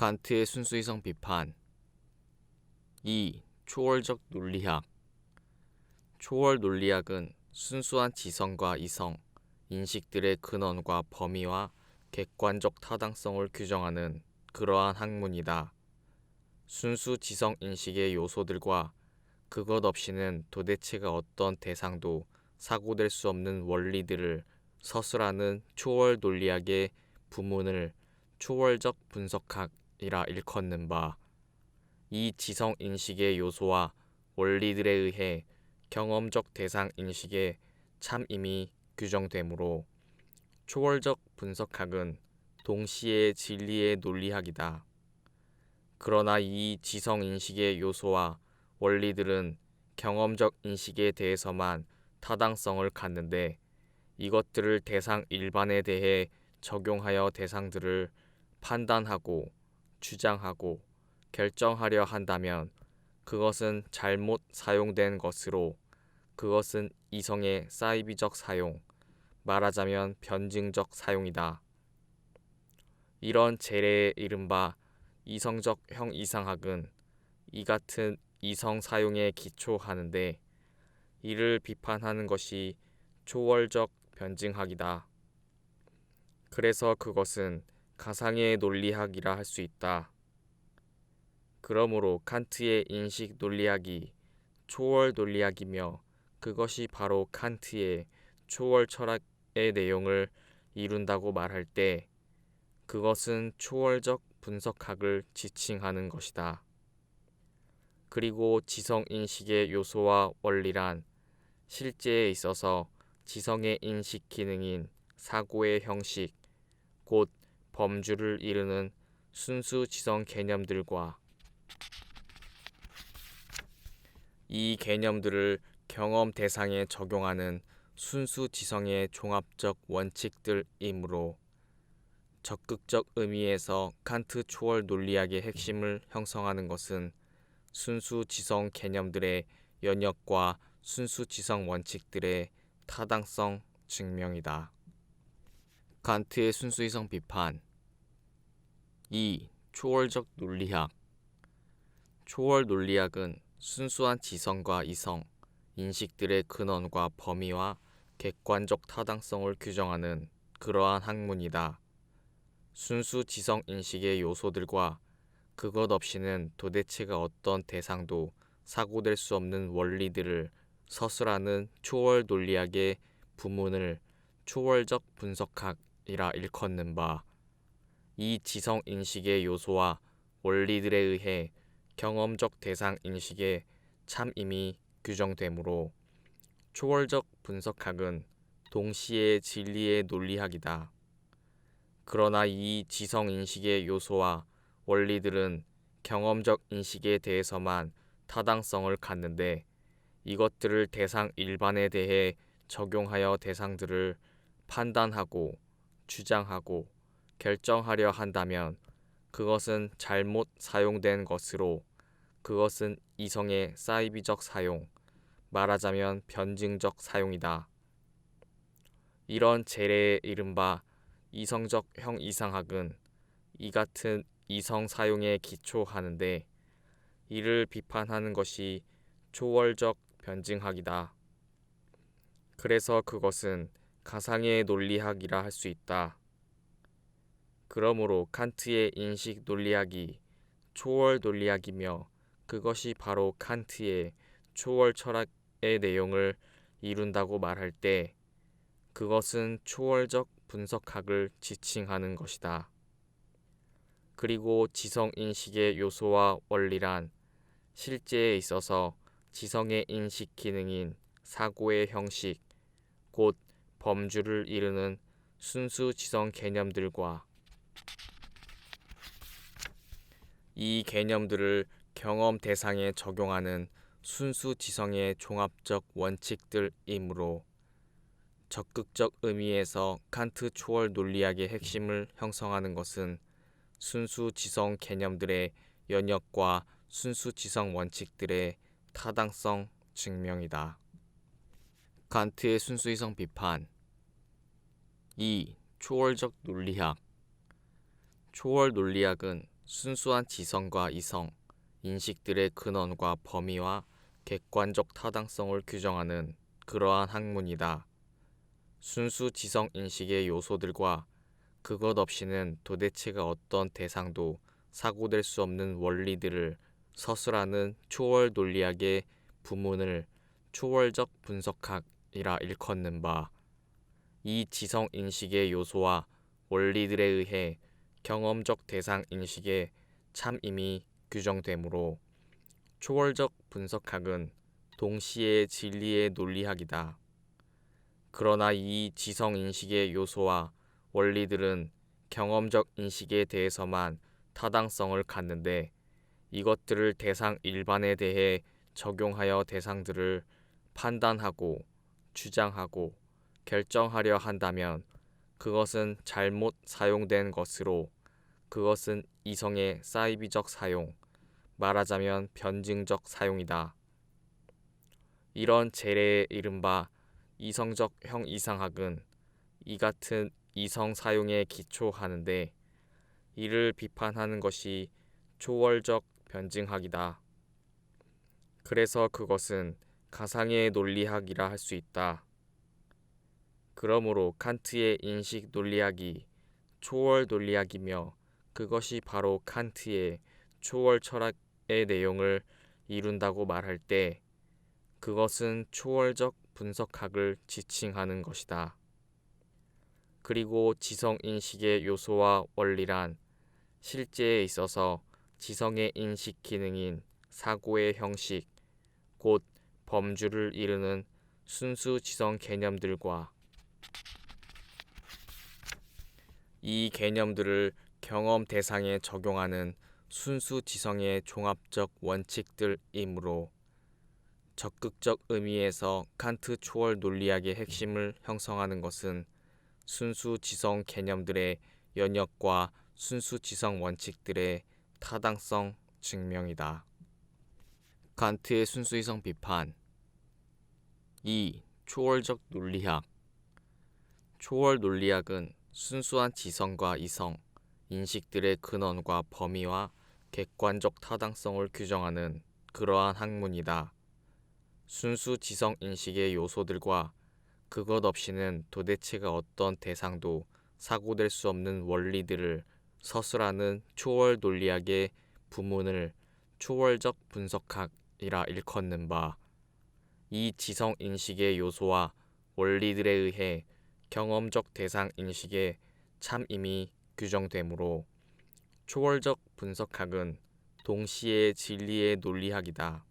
칸트의 순수이성 비판. 2. 초월적 논리학. 초월 논리학은 순수한 지성과 이성, 인식들의 근원과 범위와 객관적 타당성을 규정하는 그러한 학문이다. 순수 지성 인식의 요소들과 그것 없이는 도대체가 어떤 대상도 사고될 수 없는 원리들을 서술하는 초월 논리학의 부문을 초월적 분석학이라 일컫는 바, 이 지성 인식의 요소와 원리들에 의해 경험적 대상 인식의 참임이 규정되므로 초월적 분석학은 동시에 진리의 논리학이다. 그러나 이 지성 인식의 요소와 원리들은 경험적 인식에 대해서만 타당성을 갖는데, 이것들을 대상 일반에 대해 적용하여 대상들을 판단하고 주장하고 결정하려 한다면 그것은 잘못 사용된 것으로, 그것은 이성의 사이비적 사용, 말하자면 변증적 사용이다. 이런 재래의 이른바 이성적 형이상학은 이 같은 이성 사용에 기초하는데, 이를 비판하는 것이 초월적 변증학이다. 그래서 그것은 가상의 논리학이라 할 수 있다. 그러므로 칸트의 인식 논리학이 초월 논리학이며, 그것이 바로 칸트의 초월 철학의 내용을 이룬다고 말할 때 그것은 초월적 분석학을 지칭하는 것이다. 그리고 지성 인식의 요소와 원리란 실제에 있어서 지성의 인식 기능인 사고의 형식, 곧 범주를 이루는 순수 지성 개념들과 이 개념들을 경험 대상에 적용하는 순수 지성의 종합적 원칙들이므로, 적극적 의미에서 칸트 초월 논리학의 핵심을 형성하는 것은 순수 지성 개념들의 연역과 순수 지성 원칙들의 타당성 증명이다. 칸트의 순수이성 비판. 2. 초월적 논리학. 초월 논리학은 순수한 지성과 이성, 인식들의 근원과 범위와 객관적 타당성을 규정하는 그러한 학문이다. 순수 지성 인식의 요소들과 그것 없이는 도대체가 어떤 대상도 사고될 수 없는 원리들을 서술하는 초월 논리학의 부문을 초월적 분석학이라 일컫는 바, 이 지성 인식의 요소와 원리들에 의해 경험적 대상 인식의 참임이 규정되므로 초월적 분석학은 동시에 진리의 논리학이다. 그러나 이 지성 인식의 요소와 원리들은 경험적 인식에 대해서만 타당성을 갖는데, 이것들을 대상 일반에 대해 적용하여 대상들을 판단하고 주장하고 결정하려 한다면 그것은 잘못 사용된 것으로, 그것은 이성의 사이비적 사용, 말하자면 변증적 사용이다. 이런 재래의 이른바 이성적 형이상학은 이 같은 이성 사용에 기초하는데, 이를 비판하는 것이 초월적 변증학이다. 그래서 그것은 가상의 논리학이라 할 수 있다. 그러므로 칸트의 인식 논리학이 초월 논리학이며, 그것이 바로 칸트의 초월 철학의 내용을 이룬다고 말할 때 그것은 초월적 분석학을 지칭하는 것이다. 그리고 지성 인식의 요소와 원리란 실제에 있어서 지성의 인식 기능인 사고의 형식, 곧 범주를 이루는 순수 지성 개념들과 이 개념들을 경험 대상에 적용하는 순수 지성의 종합적 원칙들이므로, 적극적 의미에서 칸트 초월 논리학의 핵심을 형성하는 것은 순수 지성 개념들의 연역과 순수 지성 원칙들의 타당성 증명이다. 칸트의 순수이성 비판. 2. 초월적 논리학. 초월 논리학은 순수한 지성과 이성, 인식들의 근원과 범위와 객관적 타당성을 규정하는 그러한 학문이다. 순수 지성 인식의 요소들과 그것 없이는 도대체가 어떤 대상도 사고될 수 없는 원리들을 서술하는 초월 논리학의 부문을 초월적 분석학이라 일컫는 바, 이 지성 인식의 요소와 원리들에 의해 경험적 대상 인식의 참임이 규정되므로 초월적 분석학은 동시에 진리의 논리학이다. 그러나 이 지성 인식의 요소와 원리들은 경험적 인식에 대해서만 타당성을 갖는데, 이것들을 대상 일반에 대해 적용하여 대상들을 판단하고 주장하고 결정하려 한다면 그것은 잘못 사용된 것으로, 그것은 이성의 사이비적 사용, 말하자면 변증적 사용이다. 이런 재래의 이른바 이성적 형이상학은 이 같은 이성 사용에 기초하는데, 이를 비판하는 것이 초월적 변증학이다. 그래서 그것은 가상의 논리학이라 할 수 있다. 그러므로 칸트의 인식 논리학이 초월 논리학이며, 그것이 바로 칸트의 초월 철학의 내용을 이룬다고 말할 때 그것은 초월적 분석학을 지칭하는 것이다. 그리고 지성 인식의 요소와 원리란 실제에 있어서 지성의 인식 기능인 사고의 형식, 곧 범주를 이루는 순수 지성 개념들과 이 개념들을 경험 대상에 적용하는 순수 지성의 종합적 원칙들이므로, 적극적 의미에서 칸트 초월 논리학의 핵심을 형성하는 것은 순수 지성 개념들의 연역과 순수 지성 원칙들의 타당성 증명이다. 칸트의 순수이성 비판. 2. 초월적 논리학. 초월 논리학은 순수한 지성과 이성, 인식들의 근원과 범위와 객관적 타당성을 규정하는 그러한 학문이다. 순수 지성 인식의 요소들과 그것 없이는 도대체가 어떤 대상도 사고될 수 없는 원리들을 서술하는 초월 논리학의 부문을 초월적 분석학이라 일컫는 바, 이 지성 인식의 요소와 원리들에 의해 경험적 대상 인식의 참임이 규정되므로 초월적 분석학은 동시에 진리의 논리학이다.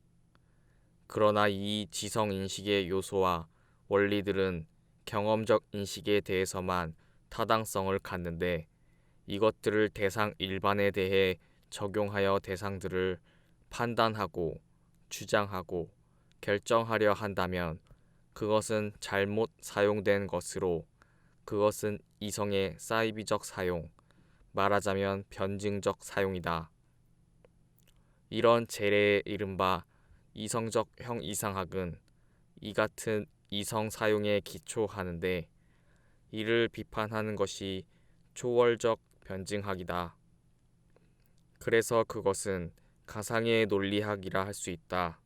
그러나 이 지성 인식의 요소와 원리들은 경험적 인식에 대해서만 타당성을 갖는데, 이것들을 대상 일반에 대해 적용하여 대상들을 판단하고 주장하고 결정하려 한다면 그것은 잘못 사용된 것으로, 그것은 이성의 사이비적 사용, 말하자면 변증적 사용이다. 이런 재래의 이른바 이성적 형이상학은 이 같은 이성 사용에 기초하는데, 이를 비판하는 것이 초월적 변증학이다. 그래서 그것은 가상의 논리학이라 할 수 있다.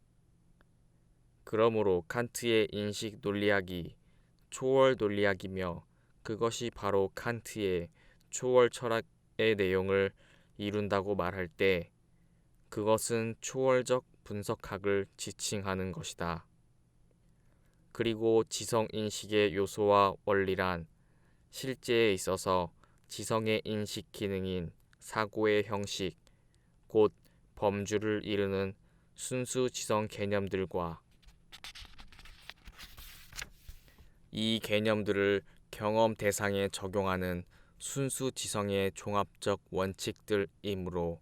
그러므로 칸트의 인식 논리학이 초월 논리학이며, 그것이 바로 칸트의 초월 철학의 내용을 이룬다고 말할 때 그것은 초월적 분석학을 지칭하는 것이다. 그리고 지성 인식의 요소와 원리란 실제에 있어서 지성의 인식 기능인 사고의 형식, 곧 범주를 이루는 순수 지성 개념들과 이 개념들을 경험 대상에 적용하는 순수 지성의 종합적 원칙들이므로,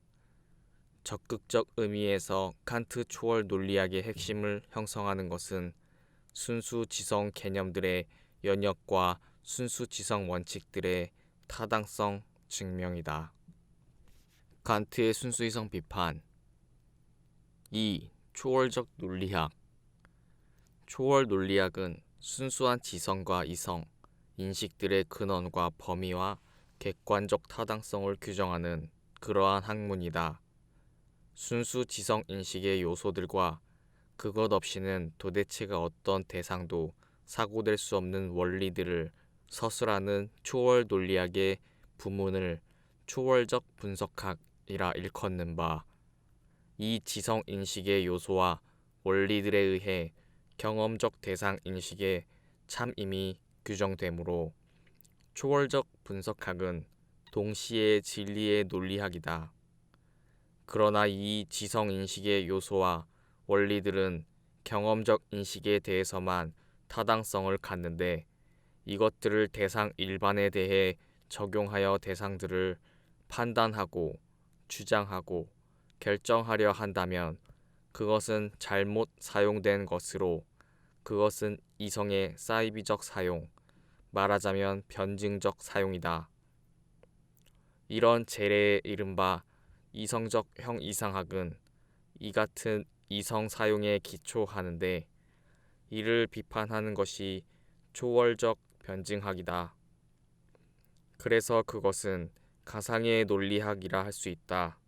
적극적 의미에서 칸트 초월 논리학의 핵심을 형성하는 것은 순수 지성 개념들의 연역과 순수 지성 원칙들의 타당성 증명이다. 칸트의 순수이성 비판. 2. 초월적 논리학. 초월 논리학은 순수한 지성과 이성, 인식들의 근원과 범위와 객관적 타당성을 규정하는 그러한 학문이다. 순수 지성 인식의 요소들과 그것 없이는 도대체가 어떤 대상도 사고될 수 없는 원리들을 서술하는 초월 논리학의 부문을 초월적 분석학이라 일컫는 바, 이 지성 인식의 요소와 원리들에 의해 경험적 대상 인식의 참임이 규정되므로 초월적 분석학은 동시에 진리의 논리학이다. 그러나 이 지성 인식의 요소와 원리들은 경험적 인식에 대해서만 타당성을 갖는데, 이것들을 대상 일반에 대해 적용하여 대상들을 판단하고 주장하고 결정하려 한다면 그것은 잘못 사용된 것으로, 그것은 이성의 사이비적 사용, 말하자면 변증적 사용이다. 이런 재래의 이른바 이성적 형이상학은 이 같은 이성 사용에 기초하는데, 이를 비판하는 것이 초월적 변증학이다. 그래서 그것은 가상의 논리학이라 할 수 있다.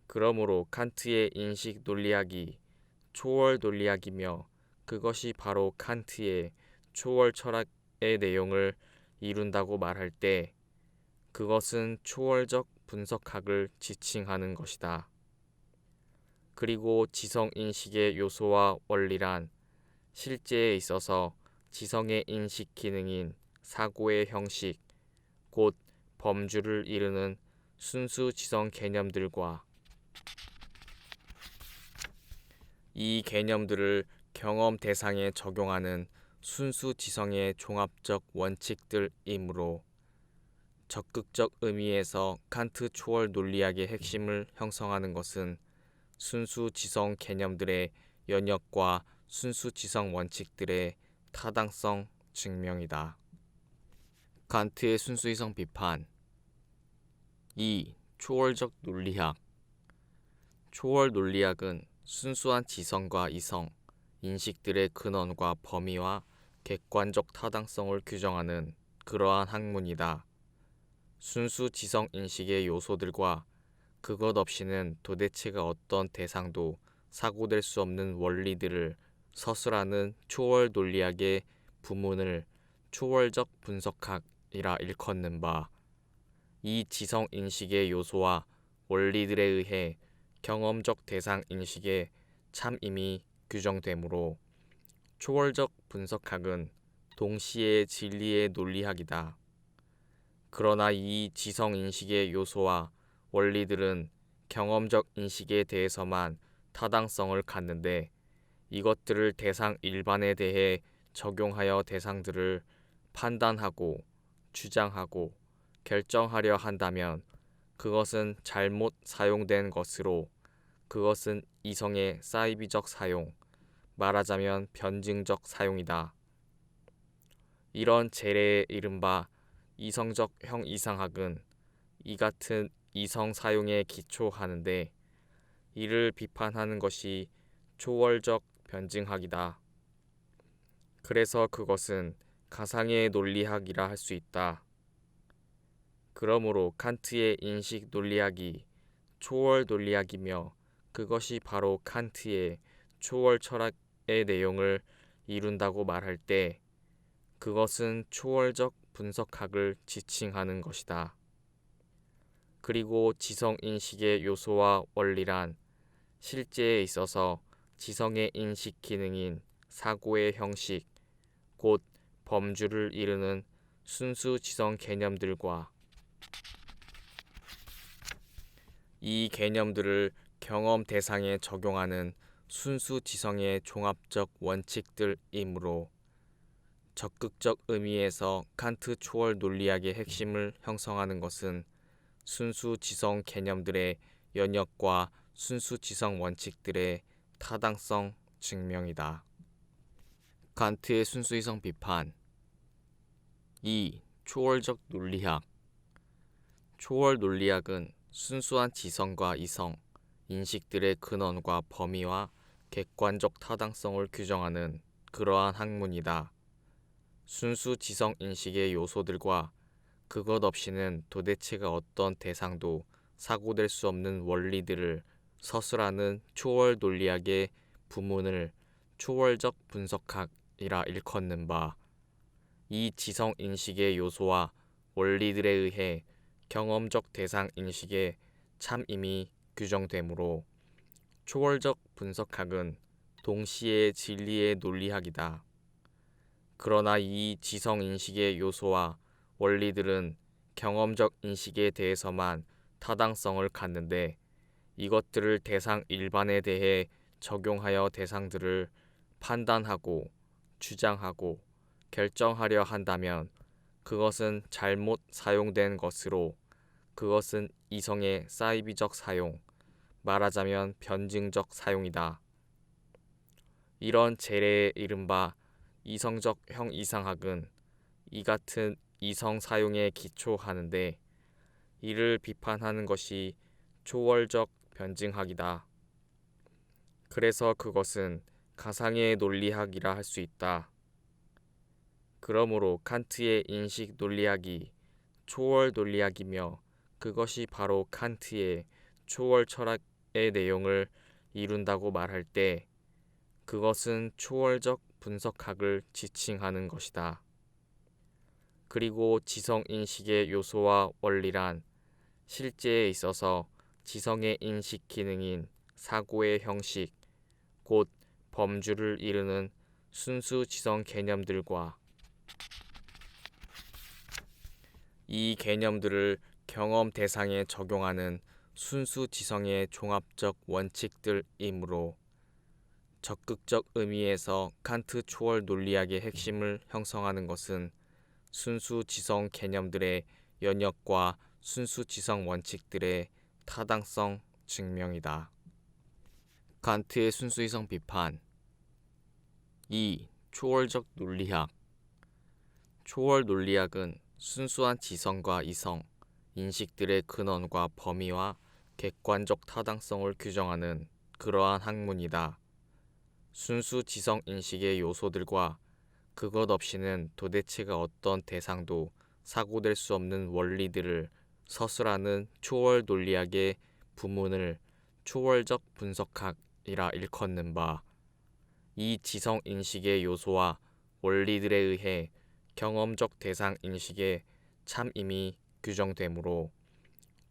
그러므로 칸트의 인식 논리학이 초월 논리학이며, 그것이 바로 칸트의 초월 철학의 내용을 이룬다고 말할 때 그것은 초월적 분석학을 지칭하는 것이다. 그리고 지성 인식의 요소와 원리란 실제에 있어서 지성의 인식 기능인 사고의 형식, 곧 범주를 이루는 순수 지성 개념들과 이 개념들을 경험 대상에 적용하는 순수 지성의 종합적 원칙들이므로, 적극적 의미에서 칸트 초월 논리학의 핵심을 형성하는 것은 순수 지성 개념들의 연역과 순수 지성 원칙들의 타당성 증명이다. 칸트의 순수이성 비판. 2. 초월적 논리학. 초월 논리학은 순수한 지성과 이성, 인식들의 근원과 범위와 객관적 타당성을 규정하는 그러한 학문이다. 순수 지성 인식의 요소들과 그것 없이는 도대체가 어떤 대상도 사고될 수 없는 원리들을 서술하는 초월 논리학의 부문을 초월적 분석학이라 일컫는 바, 이 지성 인식의 요소와 원리들에 의해 경험적 대상 인식의 참임이 규정되므로 초월적 분석학은 동시에 진리의 논리학이다. 그러나 이 지성 인식의 요소와 원리들은 경험적 인식에 대해서만 타당성을 갖는데, 이것들을 대상 일반에 대해 적용하여 대상들을 판단하고 주장하고 결정하려 한다면 그것은 잘못 사용된 것으로, 그것은 이성의 사이비적 사용, 말하자면 변증적 사용이다. 이런 재래의 이른바 이성적 형이상학은 이 같은 이성 사용에 기초하는데, 이를 비판하는 것이 초월적 변증학이다. 그래서 그것은 가상의 논리학이라 할 수 있다. 그러므로 칸트의 인식 논리학이 초월 논리학이며, 그것이 바로 칸트의 초월 철학의 내용을 이룬다고 말할 때 그것은 초월적 분석학을 지칭하는 것이다. 그리고 지성 인식의 요소와 원리란 실제에 있어서 지성의 인식 기능인 사고의 형식, 곧 범주를 이루는 순수 지성 개념들과 이 개념들을 경험 대상에 적용하는 순수 지성의 종합적 원칙들이므로, 적극적 의미에서 칸트 초월 논리학의 핵심을 형성하는 것은 순수 지성 개념들의 연역과 순수 지성 원칙들의 타당성 증명이다. 칸트의 순수이성 비판. 2. 초월적 논리학. 초월 논리학은 순수한 지성과 이성, 인식들의 근원과 범위와 객관적 타당성을 규정하는 그러한 학문이다. 순수 지성 인식의 요소들과 그것 없이는 도대체가 어떤 대상도 사고될 수 없는 원리들을 서술하는 초월 논리학의 부문을 초월적 분석학이라 일컫는 바, 이 지성 인식의 요소와 원리들에 의해 경험적 대상 인식의 참임이 규정되므로 초월적 분석학은 동시에 진리의 논리학이다. 그러나 이 지성 인식의 요소와 원리들은 경험적 인식에 대해서만 타당성을 갖는데, 이것들을 대상 일반에 대해 적용하여 대상들을 판단하고 주장하고 결정하려 한다면 그것은 잘못 사용된 것으로, 그것은 이성의 사이비적 사용, 말하자면 변증적 사용이다. 이런 재래의 이른바 이성적 형이상학은 이 같은 이성 사용에 기초하는데, 이를 비판하는 것이 초월적 변증학이다. 그래서 그것은 가상의 논리학이라 할 수 있다. 그러므로 칸트의 인식 논리학이 초월 논리학이며, 그것이 바로 칸트의 초월 철학의 내용을 이룬다고 말할 때 그것은 초월적 분석학을 지칭하는 것이다. 그리고 지성 인식의 요소와 원리란 실제에 있어서 지성의 인식 기능인 사고의 형식, 곧 범주를 이루는 순수 지성 개념들과 이 개념들을 경험 대상에 적용하는 순수 지성의 종합적 원칙들이므로, 적극적 의미에서 칸트 초월 논리학의 핵심을 형성하는 것은 순수 지성 개념들의 연역과 순수 지성 원칙들의 타당성 증명이다. 칸트의 순수이성 비판. 2. 초월적 논리학. 초월 논리학은 순수한 지성과 이성, 인식들의 근원과 범위와 객관적 타당성을 규정하는 그러한 학문이다. 순수 지성 인식의 요소들과 그것 없이는 도대체가 어떤 대상도 사고될 수 없는 원리들을 서술하는 초월 논리학의 부문을 초월적 분석학이라 일컫는 바, 이 지성 인식의 요소와 원리들에 의해 경험적 대상 인식의 참임이 규정되므로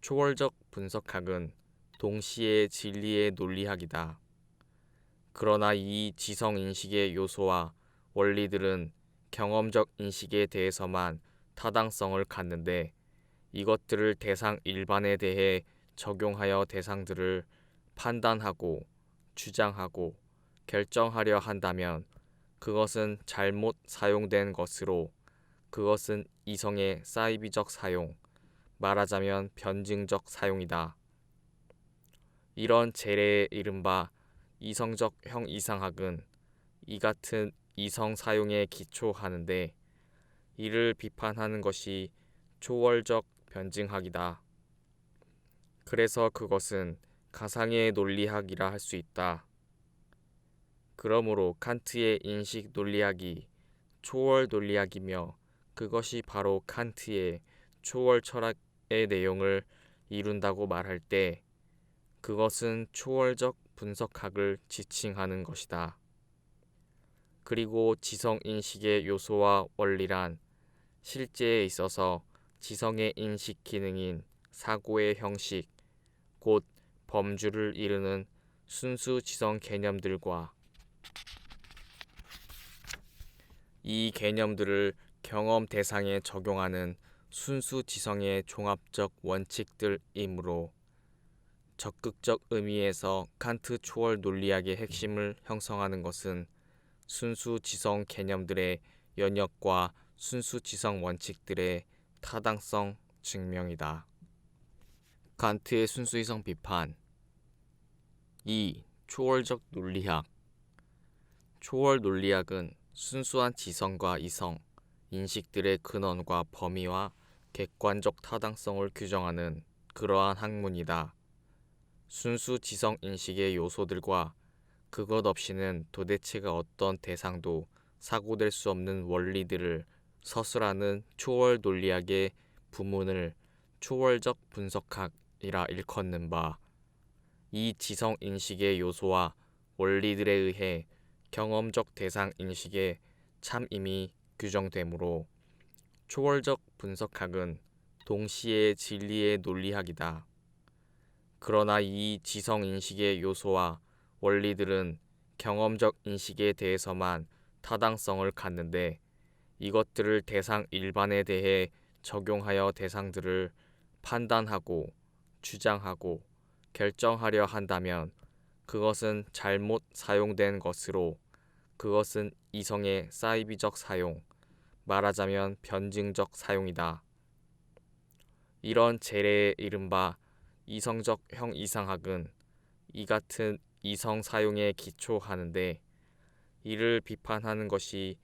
초월적 분석학은 동시에 진리의 논리학이다. 그러나 이 지성 인식의 요소와 원리들은 경험적 인식에 대해서만 타당성을 갖는데, 이것들을 대상 일반에 대해 적용하여 대상들을 판단하고 주장하고 결정하려 한다면 그것은 잘못 사용된 것으로, 그것은 이성의 사이비적 사용, 말하자면 변증적 사용이다. 이런 재래의 이른바 이성적 형이상학은 이 같은 이성 사용에 기초하는데, 이를 비판하는 것이 초월적 변증학이다. 그래서 그것은 가상의 논리학이라 할 수 있다. 그러므로 칸트의 인식 논리학이 초월 논리학이며, 그것이 바로 칸트의 초월 철학의 내용을 이룬다고 말할 때 그것은 초월적 분석학을 지칭하는 것이다. 그리고 지성 인식의 요소와 원리란 실제에 있어서 지성의 인식 기능인 사고의 형식, 곧 범주를 이루는 순수 지성 개념들과 이 개념들을 경험 대상에 적용하는 순수 지성의 종합적 원칙들이므로, 적극적 의미에서 칸트 초월 논리학의 핵심을 형성하는 것은 순수 지성 개념들의 연역과 순수 지성 원칙들의 타당성 증명이다. 칸트의 순수이성 비판. 2. 초월적 논리학. 초월 논리학은 순수한 지성과 이성, 인식들의 근원과 범위와 객관적 타당성을 규정하는 그러한 학문이다. 순수 지성 인식의 요소들과 그것 없이는 도대체가 어떤 대상도 사고될 수 없는 원리들을 서술하는 초월 논리학의 부문을 초월적 분석학이라 일컫는 바, 이 지성 인식의 요소와 원리들에 의해 경험적 대상 인식의 참임이 규정되므로 초월적 분석학은 동시에 진리의 논리학이다. 그러나 이 지성 인식의 요소와 원리들은 경험적 인식에 대해서만 타당성을 갖는데, 이것들을 대상 일반에 대해 적용하여 대상들을 판단하고 주장하고 결정하려 한다면 그것은 잘못 사용된 것으로, 그것은 이성의 사이비적 사용, 말하자면 변증적 사용이다. 이런 재래의 이른바 이성적 형이상학은 이 같은 이성 사용에 기초하는데, 이를 비판하는 것이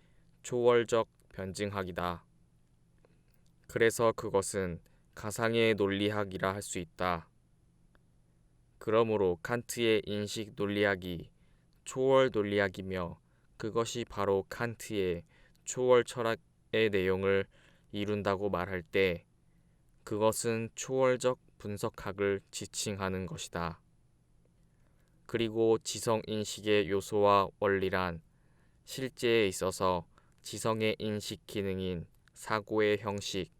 초월적 변증학이다. 그래서 그것은 가상의 논리학이라 할 수 있다. 그러므로 칸트의 인식 논리학이 초월 논리학이며, 그것이 바로 칸트의 초월 철학의 내용을 이룬다고 말할 때 그것은 초월적 분석학을 지칭하는 것이다. 그리고 지성 인식의 요소와 원리란 실제에 있어서 지성의 인식 기능인 사고의 형식,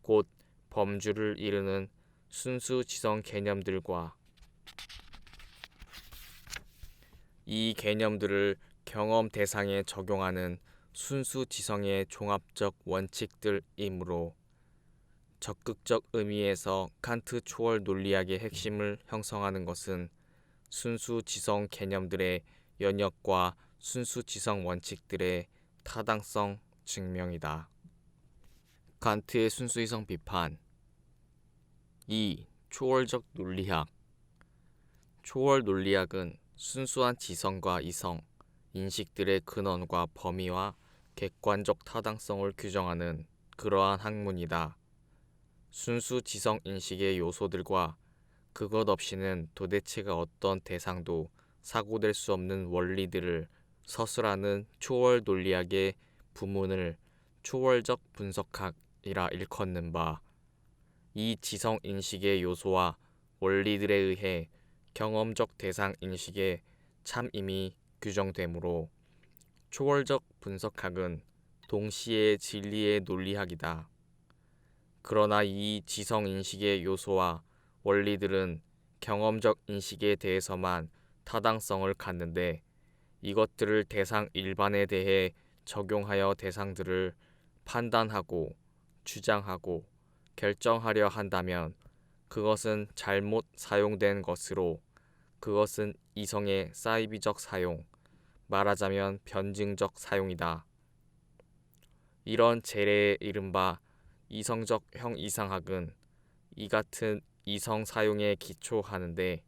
곧 범주를 이루는 순수 지성 개념들과 이 개념들을 경험 대상에 적용하는 순수 지성의 종합적 원칙들이므로, 적극적 의미에서 칸트 초월 논리학의 핵심을 형성하는 것은 순수 지성 개념들의 연역과 순수 지성 원칙들의 타당성 증명이다. 칸트의 순수이성 비판. 2. 초월적 논리학. 초월 논리학은 순수한 지성과 이성, 인식들의 근원과 범위와 객관적 타당성을 규정하는 그러한 학문이다. 순수 지성 인식의 요소들과 그것 없이는 도대체가 어떤 대상도 사고될 수 없는 원리들을 서술하는 초월 논리학의 부문을 초월적 분석학이라 일컫는 바, 이 지성 인식의 요소와 원리들에 의해 경험적 대상 인식의 참임이 규정되므로 초월적 분석학은 동시에 진리의 논리학이다. 그러나 이 지성 인식의 요소와 원리들은 경험적 인식에 대해서만 타당성을 갖는데, 이것들을 대상 일반에 대해 적용하여 대상들을 판단하고 주장하고 결정하려 한다면 그것은 잘못 사용된 것으로, 그것은 이성의 사이비적 사용, 말하자면 변증적 사용이다. 이런 재래의 이른바 이성적 형이상학은 이 같은 이성 사용에 기초하는데,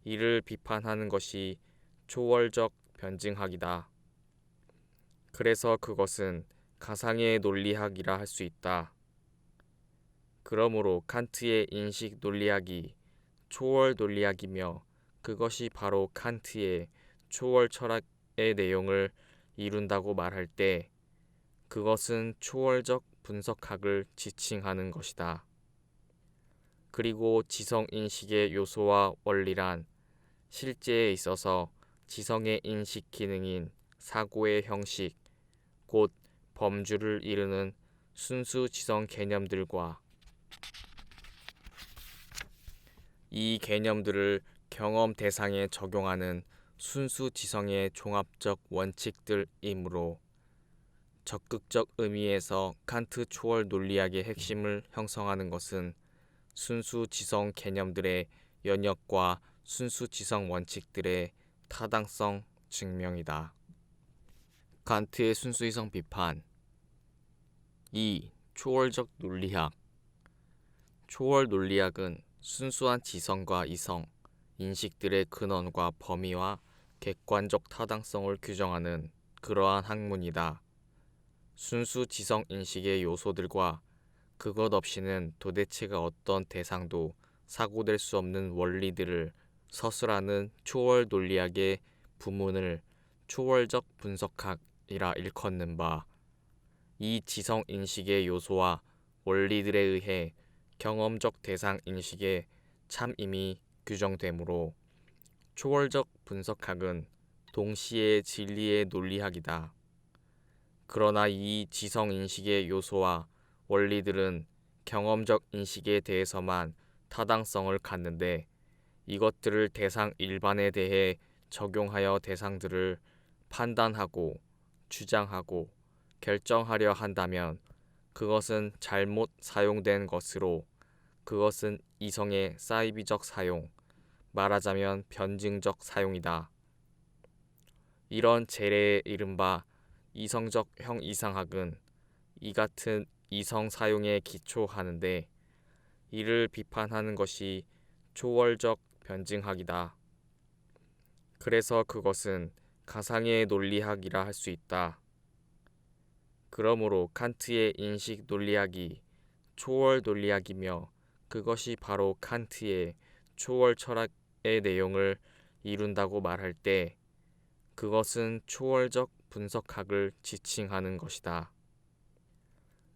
이를 비판하는 것이 초월적 변증학이다. 그래서 그것은 가상의 논리학이라 할 수 있다. 그러므로 칸트의 인식 논리학이 초월 논리학이며, 그것이 바로 칸트의 초월 철학의 내용을 이룬다고 말할 때 그것은 초월적 분석학을 지칭하는 것이다. 그리고 지성 인식의 요소와 원리란 실제에 있어서 지성의 인식 기능인 사고의 형식, 곧 범주를 이루는 순수 지성 개념들과 이 개념들을 경험 대상에 적용하는 순수 지성의 종합적 원칙들이므로, 적극적 의미에서 칸트 초월 논리학의 핵심을 형성하는 것은 순수 지성 개념들의 연역과 순수 지성 원칙들의 타당성 증명이다. 칸트의 순수이성 비판. 2. 초월적 논리학. 초월 논리학은 순수한 지성과 이성, 인식들의 근원과 범위와 객관적 타당성을 규정하는 그러한 학문이다. 순수 지성 인식의 요소들과 그것 없이는 도대체가 어떤 대상도 사고될 수 없는 원리들을 서술하는 초월 논리학의 부문을 초월적 분석학이라 일컫는 바, 이 지성 인식의 요소와 원리들에 의해 경험적 대상 인식에 참임이 규정되므로 초월적 분석학은 동시에 진리의 논리학이다. 그러나 이 지성 인식의 요소와 원리들은 경험적 인식에 대해서만 타당성을 갖는데 이것들을 대상 일반에 대해 적용하여 대상들을 판단하고 주장하고 결정하려 한다면 그것은 잘못 사용된 것으로 그것은 이성의 사이비적 사용, 말하자면 변증적 사용이다. 이런 재래의 이른바 이성적 형이상학은 이 같은 이성 사용에 기초하는데 이를 비판하는 것이 초월적 변증학이다. 그래서 그것은 가상의 논리학이라 할 수 있다. 그러므로 칸트의 인식 논리학이 초월 논리학이며 그것이 바로 칸트의 초월 철학의 내용을 이룬다고 말할 때 그것은 초월적 분석학을 지칭하는 것이다.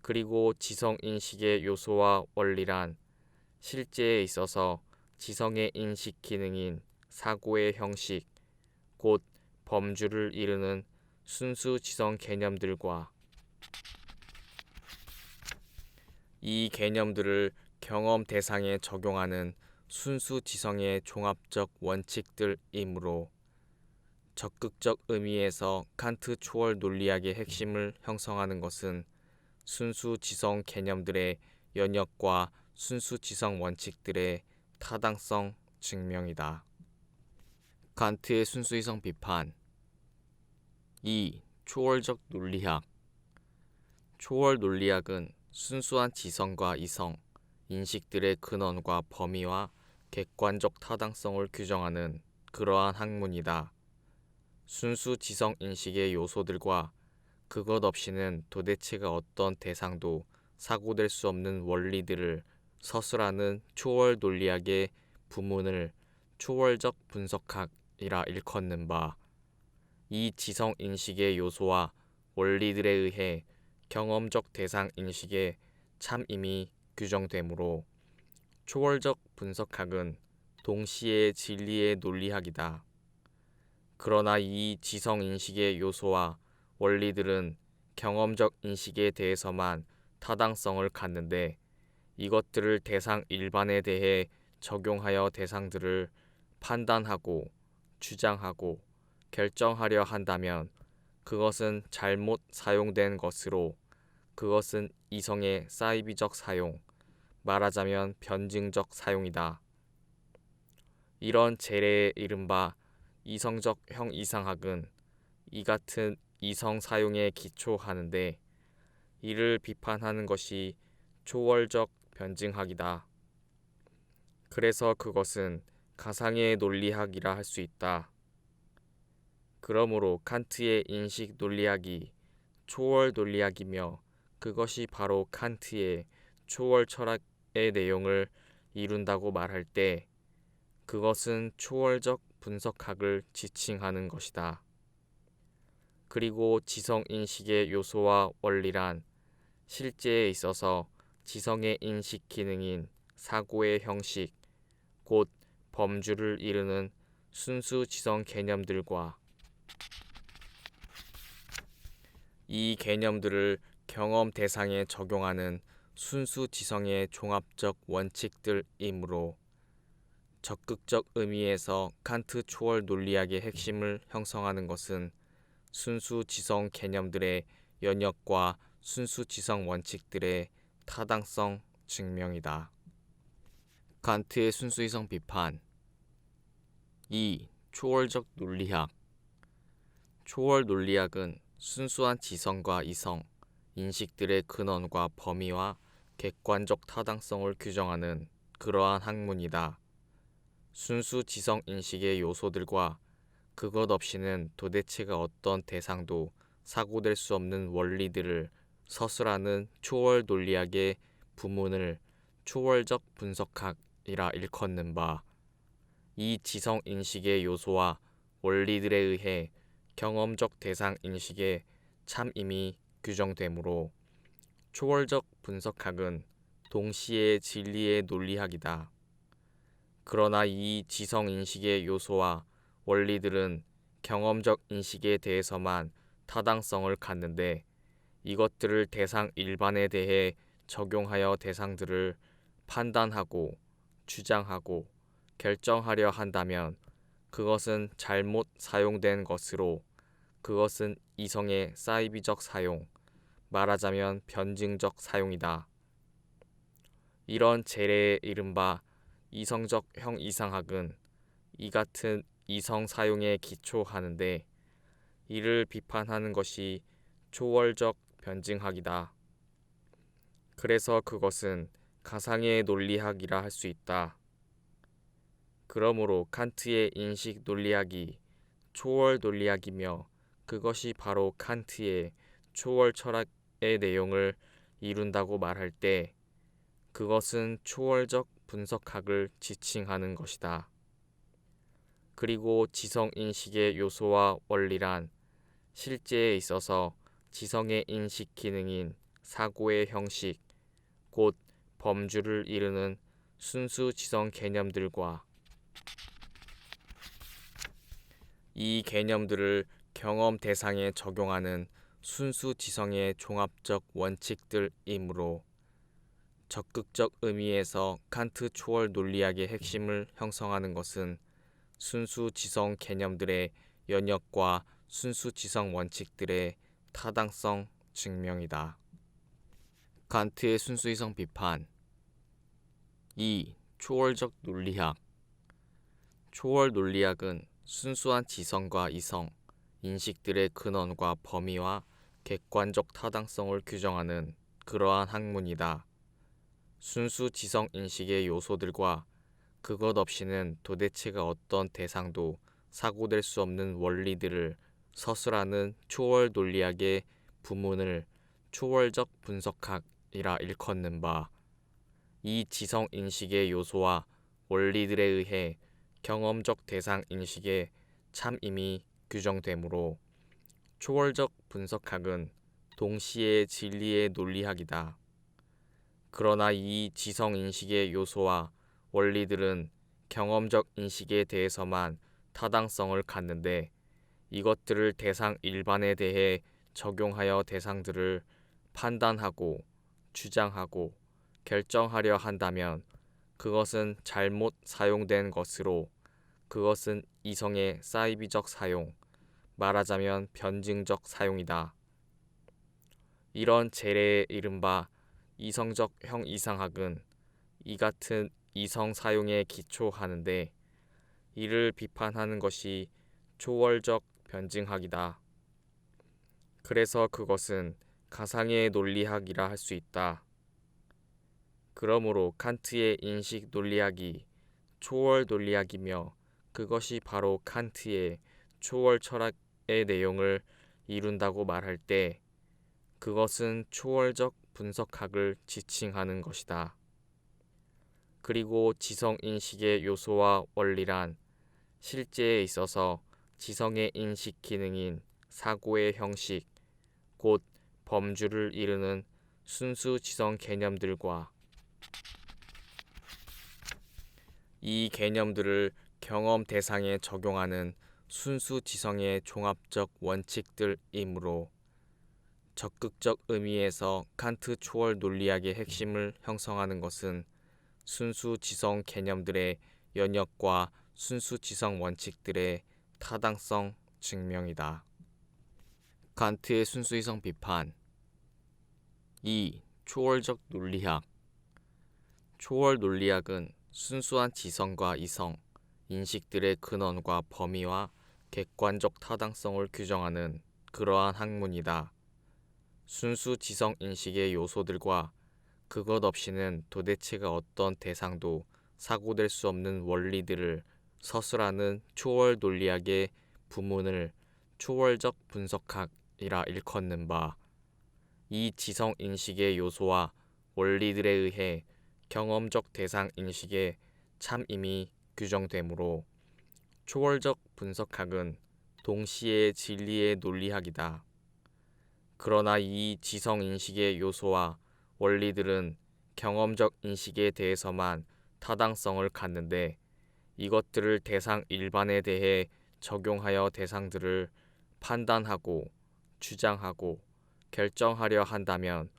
그리고 지성 인식의 요소와 원리란 실제에 있어서 지성의 인식 기능인 사고의 형식, 곧 범주를 이루는 순수 지성 개념들과 이 개념들을 경험 대상에 적용하는 순수 지성의 종합적 원칙들이므로 적극적 의미에서 칸트 초월 논리학의 핵심을 형성하는 것은 순수 지성 개념들의 연역과 순수 지성 원칙들의 타당성 증명이다. 칸트의 순수이성 비판 2. 초월적 논리학 초월 논리학은 순수한 지성과 이성, 인식들의 근원과 범위와 객관적 타당성을 규정하는 그러한 학문이다. 순수 지성 인식의 요소들과 그것 없이는 도대체가 어떤 대상도 사고될 수 없는 원리들을 서술하는 초월 논리학의 부문을 초월적 분석학이라 일컫는 바, 이 지성 인식의 요소와 원리들에 의해 경험적 대상 인식에 참임이 규정되므로 초월적 분석학은 동시에 진리의 논리학이다. 그러나 이 지성 인식의 요소와 원리들은 경험적 인식에 대해서만 타당성을 갖는데 이것들을 대상 일반에 대해 적용하여 대상들을 판단하고 주장하고 결정하려 한다면 그것은 잘못 사용된 것으로 그것은 이성의 사이비적 사용, 말하자면 변증적 사용이다. 이런 재래의 이른바 이성적 형이상학은 이 같은 이성 사용에 기초하는데 이를 비판하는 것이 초월적 변증학이다. 그래서 그것은 가상의 논리학이라 할 수 있다. 그러므로 칸트의 인식 논리학이 초월 논리학이며 그것이 바로 칸트의 초월 철학의 내용을 이룬다고 말할 때 그것은 초월적 분석학을 지칭하는 것이다. 그리고 지성 인식의 요소와 원리란 실제에 있어서 지성의 인식 기능인 사고의 형식, 곧 범주를 이루는 순수 지성 개념들과 이 개념들을 경험 대상에 적용하는 순수 지성의 종합적 원칙들이므로 적극적 의미에서 칸트 초월 논리학의 핵심을 형성하는 것은 순수 지성 개념들의 연역과 순수 지성 원칙들의 타당성 증명이다. 칸트의 순수이성 비판 2. 초월적 논리학 초월 논리학은 순수한 지성과 이성, 인식들의 근원과 범위와 객관적 타당성을 규정하는 그러한 학문이다. 순수 지성 인식의 요소들과 그것 없이는 도대체가 어떤 대상도 사고될 수 없는 원리들을 서술하는 초월 논리학의 부문을 초월적 분석학이라 일컫는 바, 이 지성 인식의 요소와 원리들에 의해 경험적 대상 인식에 참임이 규정되므로 초월적 분석학은 동시에 진리의 논리학이다. 그러나 이 지성인식의 요소와 원리들은 경험적 인식에 대해서만 타당성을 갖는데 이것들을 대상 일반에 대해 적용하여 대상들을 판단하고 주장하고 결정하려 한다면 그것은 잘못 사용된 것으로 그것은 이성의 사이비적 사용, 말하자면 변증적 사용이다. 이런 재래의 이른바 이성적 형이상학은 이 같은 이성 사용에 기초하는데 이를 비판하는 것이 초월적 변증학이다. 그래서 그것은 가상의 논리학이라 할 수 있다. 그러므로 칸트의 인식 논리학이 초월 논리학이며 그것이 바로 칸트의 초월 철학의 내용을 이룬다고 말할 때 그것은 초월적 분석학을 지칭하는 것이다. 그리고 지성인식의 요소와 원리란 실제에 있어서 지성의 인식 기능인 사고의 형식, 곧 범주를 이루는 순수 지성 개념들과 이 개념들을 경험 대상에 적용하는 순수 지성의 종합적 원칙들이므로 적극적 의미에서 칸트 초월 논리학의 핵심을 형성하는 것은 순수 지성 개념들의 연역과 순수 지성 원칙들의 타당성 증명이다. 칸트의 순수이성 비판 2. 초월적 논리학 초월 논리학은 순수한 지성과 이성, 인식들의 근원과 범위와 객관적 타당성을 규정하는 그러한 학문이다. 순수 지성 인식의 요소들과 그것 없이는 도대체가 어떤 대상도 사고될 수 없는 원리들을 서술하는 초월 논리학의 부문을 초월적 분석학이라 일컫는 바, 이 지성 인식의 요소와 원리들에 의해 경험적 대상 인식의 참임이 규정되므로 초월적 분석학은 동시에 진리의 논리학이다. 그러나 이 지성 인식의 요소와 원리들은 경험적 인식에 대해서만 타당성을 갖는데 이것들을 대상 일반에 대해 적용하여 대상들을 판단하고 주장하고 결정하려 한다면 그것은 잘못 사용된 것으로 그것은 이성의 사이비적 사용, 말하자면 변증적 사용이다. 이런 재래의 이른바 이성적 형이상학은 이 같은 이성 사용에 기초하는데 이를 비판하는 것이 초월적 변증학이다. 그래서 그것은 가상의 논리학이라 할 수 있다. 그러므로 칸트의 인식 논리학이 초월 논리학이며 그것이 바로 칸트의 초월 철학의 내용을 이룬다고 말할 때 그것은 초월적 분석학을 지칭하는 것이다. 그리고 지성인식의 요소와 원리란 실제에 있어서 지성의 인식 기능인 사고의 형식, 곧 범주를 이루는 순수 지성 개념들과 이 개념들을 경험 대상에 적용하는 순수 지성의 종합적 원칙들이므로 적극적 의미에서 칸트 초월 논리학의 핵심을 형성하는 것은 순수 지성 개념들의 연역과 순수 지성 원칙들의 타당성 증명이다. 칸트의 순수이성 비판 2. 초월적 논리학 초월 논리학은 순수한 지성과 이성, 인식들의 근원과 범위와 객관적 타당성을 규정하는 그러한 학문이다. 순수 지성 인식의 요소들과 그것 없이는 도대체가 어떤 대상도 사고될 수 없는 원리들을 서술하는 초월 논리학의 부문을 초월적 분석학이라 일컫는 바, 이 지성 인식의 요소와 원리들에 의해 경험적 대상 인식의 참임이 규정되므로 초월적 분석학은 동시에 진리의 논리학이다. 그러나 이 지성 인식의 요소와 원리들은 경험적 인식에 대해서만 타당성을 갖는데 이것들을 대상 일반에 대해 적용하여 대상들을 판단하고 주장하고 결정하려 한다면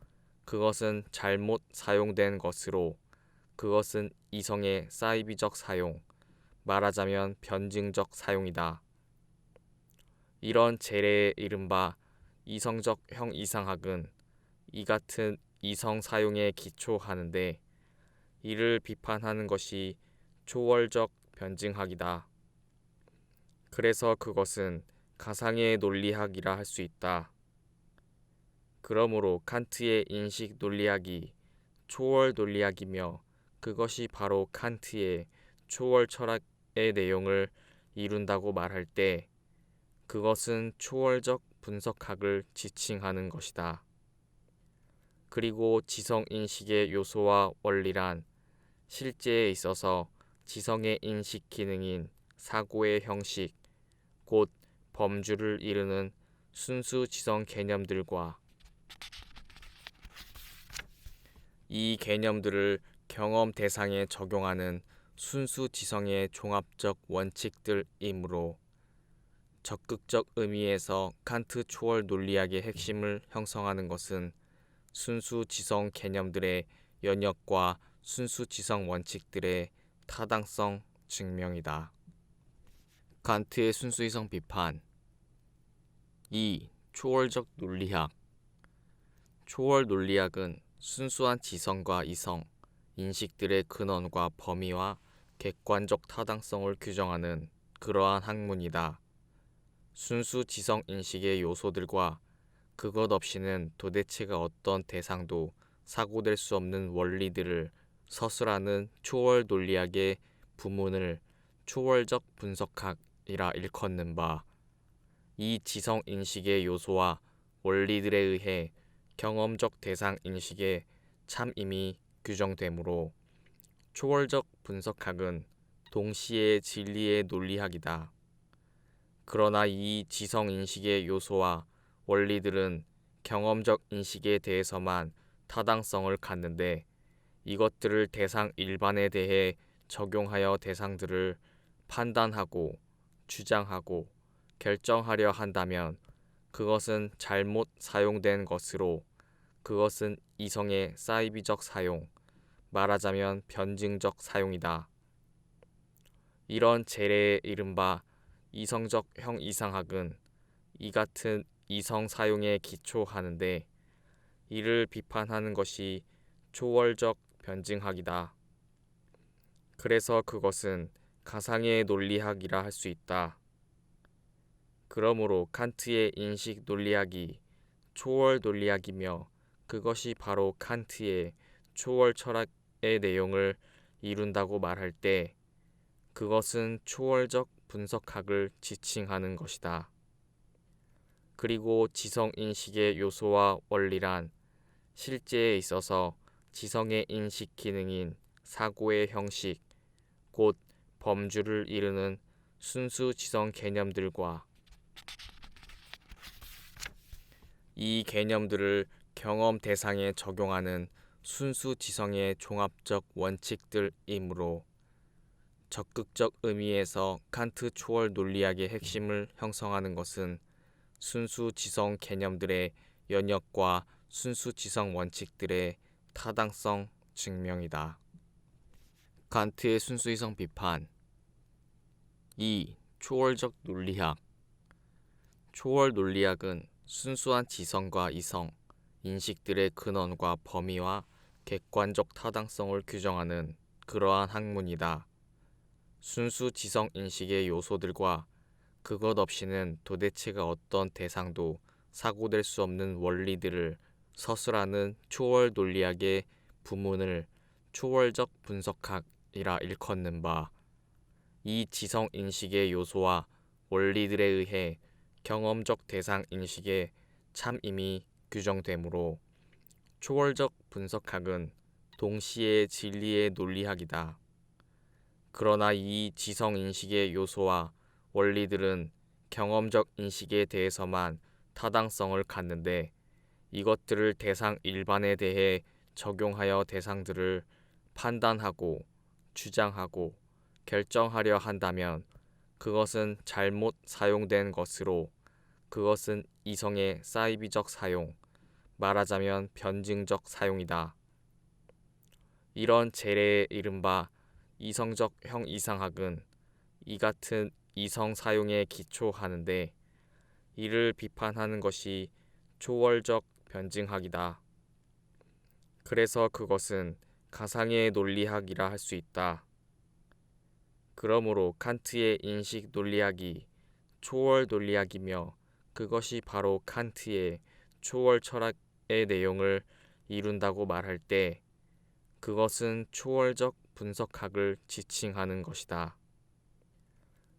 그것은 잘못 사용된 것으로 그것은 이성의 사이비적 사용, 말하자면 변증적 사용이다. 이런 재래의 이른바 이성적 형이상학은 이 같은 이성 사용에 기초하는데 이를 비판하는 것이 초월적 변증학이다. 그래서 그것은 가상의 논리학이라 할 수 있다. 그러므로 칸트의 인식 논리학이 초월 논리학이며 그것이 바로 칸트의 초월 철학의 내용을 이룬다고 말할 때 그것은 초월적 분석학을 지칭하는 것이다. 그리고 지성 인식의 요소와 원리란 실제에 있어서 지성의 인식 기능인 사고의 형식, 곧 범주를 이루는 순수 지성 개념들과 이 개념들을 경험 대상에 적용하는 순수 지성의 종합적 원칙들이므로 적극적 의미에서 칸트 초월 논리학의 핵심을 형성하는 것은 순수 지성 개념들의 연역과 순수 지성 원칙들의 타당성 증명이다. 칸트의 순수이성 비판 2. 초월적 논리학. 초월 논리학은 순수한 지성과 이성, 인식들의 근원과 범위와 객관적 타당성을 규정하는 그러한 학문이다. 순수 지성 인식의 요소들과 그것 없이는 도대체가 어떤 대상도 사고될 수 없는 원리들을 서술하는 초월 논리학의 부문을 초월적 분석학이라 일컫는 바, 이 지성 인식의 요소와 원리들에 의해 경험적 대상 인식의 참임이 규정되므로 초월적 분석학은 동시에 진리의 논리학이다. 그러나 이 지성 인식의 요소와 원리들은 경험적 인식에 대해서만 타당성을 갖는데 이것들을 대상 일반에 대해 적용하여 대상들을 판단하고 주장하고 결정하려 한다면 그것은 잘못 사용된 것으로 그것은 이성의 사이비적 사용, 말하자면 변증적 사용이다. 이런 재래의 이른바 이성적 형이상학은 이 같은 이성 사용에 기초하는데 이를 비판하는 것이 초월적 변증학이다. 그래서 그것은 가상의 논리학이라 할 수 있다. 그러므로 칸트의 인식 논리학이 초월 논리학이며 그것이 바로 칸트의 초월 철학의 내용을 이룬다고 말할 때 그것은 초월적 분석학을 지칭하는 것이다. 그리고 지성 인식의 요소와 원리란 실제에 있어서 지성의 인식 기능인 사고의 형식, 곧 범주를 이루는 순수 지성 개념들과 이 개념들을 경험 대상에 적용하는 순수 지성의 종합적 원칙들이므로 적극적 의미에서 칸트 초월 논리학의 핵심을 형성하는 것은 순수 지성 개념들의 연역과 순수 지성 원칙들의 타당성 증명이다. 칸트의 순수이성 비판 2. 초월적 논리학. 초월 논리학은 순수한 지성과 이성, 인식들의 근원과 범위와 객관적 타당성을 규정하는 그러한 학문이다. 순수 지성 인식의 요소들과 그것 없이는 도대체가 어떤 대상도 사고될 수 없는 원리들을 서술하는 초월 논리학의 부문을 초월적 분석학이라 일컫는 바, 이 지성 인식의 요소와 원리들에 의해 경험적 대상 인식의 참임이 규정되므로 초월적 분석학은 동시에 진리의 논리학이다. 그러나 이 지성 인식의 요소와 원리들은 경험적 인식에 대해서만 타당성을 갖는데 이것들을 대상 일반에 대해 적용하여 대상들을 판단하고 주장하고 결정하려 한다면 그것은 잘못 사용된 것으로 그것은 이성의 사이비적 사용, 말하자면 변증적 사용이다. 이런 재래의 이른바 이성적 형이상학은 이 같은 이성 사용에 기초하는데 이를 비판하는 것이 초월적 변증학이다. 그래서 그것은 가상의 논리학이라 할 수 있다. 그러므로 칸트의 인식 논리학이 초월 논리학이며 그것이 바로 칸트의 초월 철학의 내용을 이룬다고 말할 때 그것은 초월적 분석학을 지칭하는 것이다.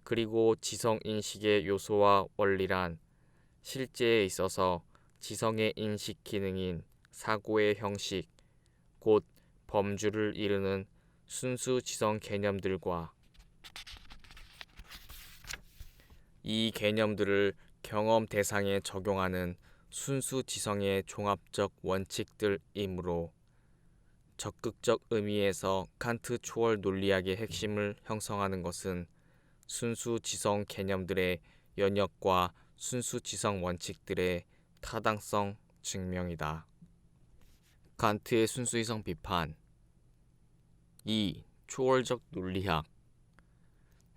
그리고 지성인식의 요소와 원리란 실제에 있어서 지성의 인식 기능인 사고의 형식, 곧 범주를 이루는 순수 지성 개념들과 이 개념들을 경험 대상에 적용하는 순수 지성의 종합적 원칙들이므로 적극적 의미에서 칸트 초월 논리학의 핵심을 형성하는 것은 순수 지성 개념들의 연역과 순수 지성 원칙들의 타당성 증명이다. 칸트의 순수이성 비판 2. 초월적 논리학.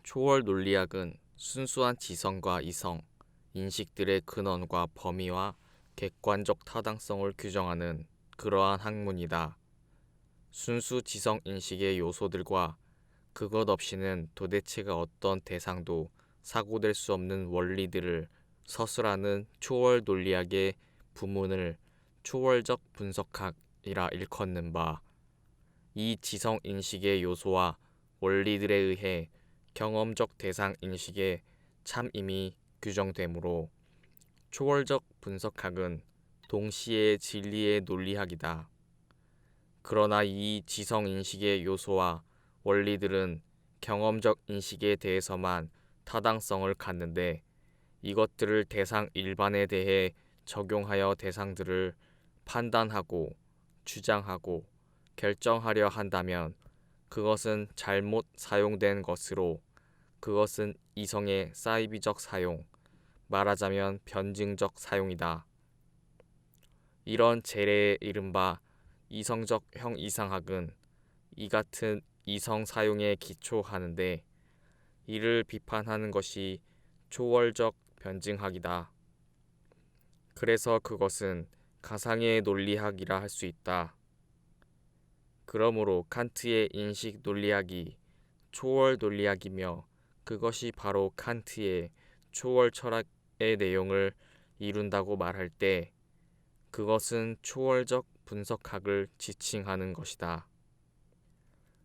초월 논리학은 순수한 지성과 이성, 인식들의 근원과 범위와 객관적 타당성을 규정하는 그러한 학문이다. 순수 지성 인식의 요소들과 그것 없이는 도대체가 어떤 대상도 사고될 수 없는 원리들을 서술하는 초월 논리학의 부문을 초월적 분석학이라 일컫는 바, 이 지성 인식의 요소와 원리들에 의해 경험적 대상 인식의 참임이 규정되므로 초월적 분석학은 동시에 진리의 논리학이다. 그러나 이 지성 인식의 요소와 원리들은 경험적 인식에 대해서만 타당성을 갖는데 이것들을 대상 일반에 대해 적용하여 대상들을 판단하고 주장하고 결정하려 한다면 그것은 잘못 사용된 것으로 그것은 이성의 사이비적 사용, 말하자면 변증적 사용이다. 이런 재래의 이른바 이성적 형이상학은 이 같은 이성 사용에 기초하는데 이를 비판하는 것이 초월적 변증학이다. 그래서 그것은 가상의 논리학이라 할 수 있다. 그러므로 칸트의 인식 논리학이 초월 논리학이며 그것이 바로 칸트의 초월 철학의 내용을 이룬다고 말할 때 그것은 초월적 분석학을 지칭하는 것이다.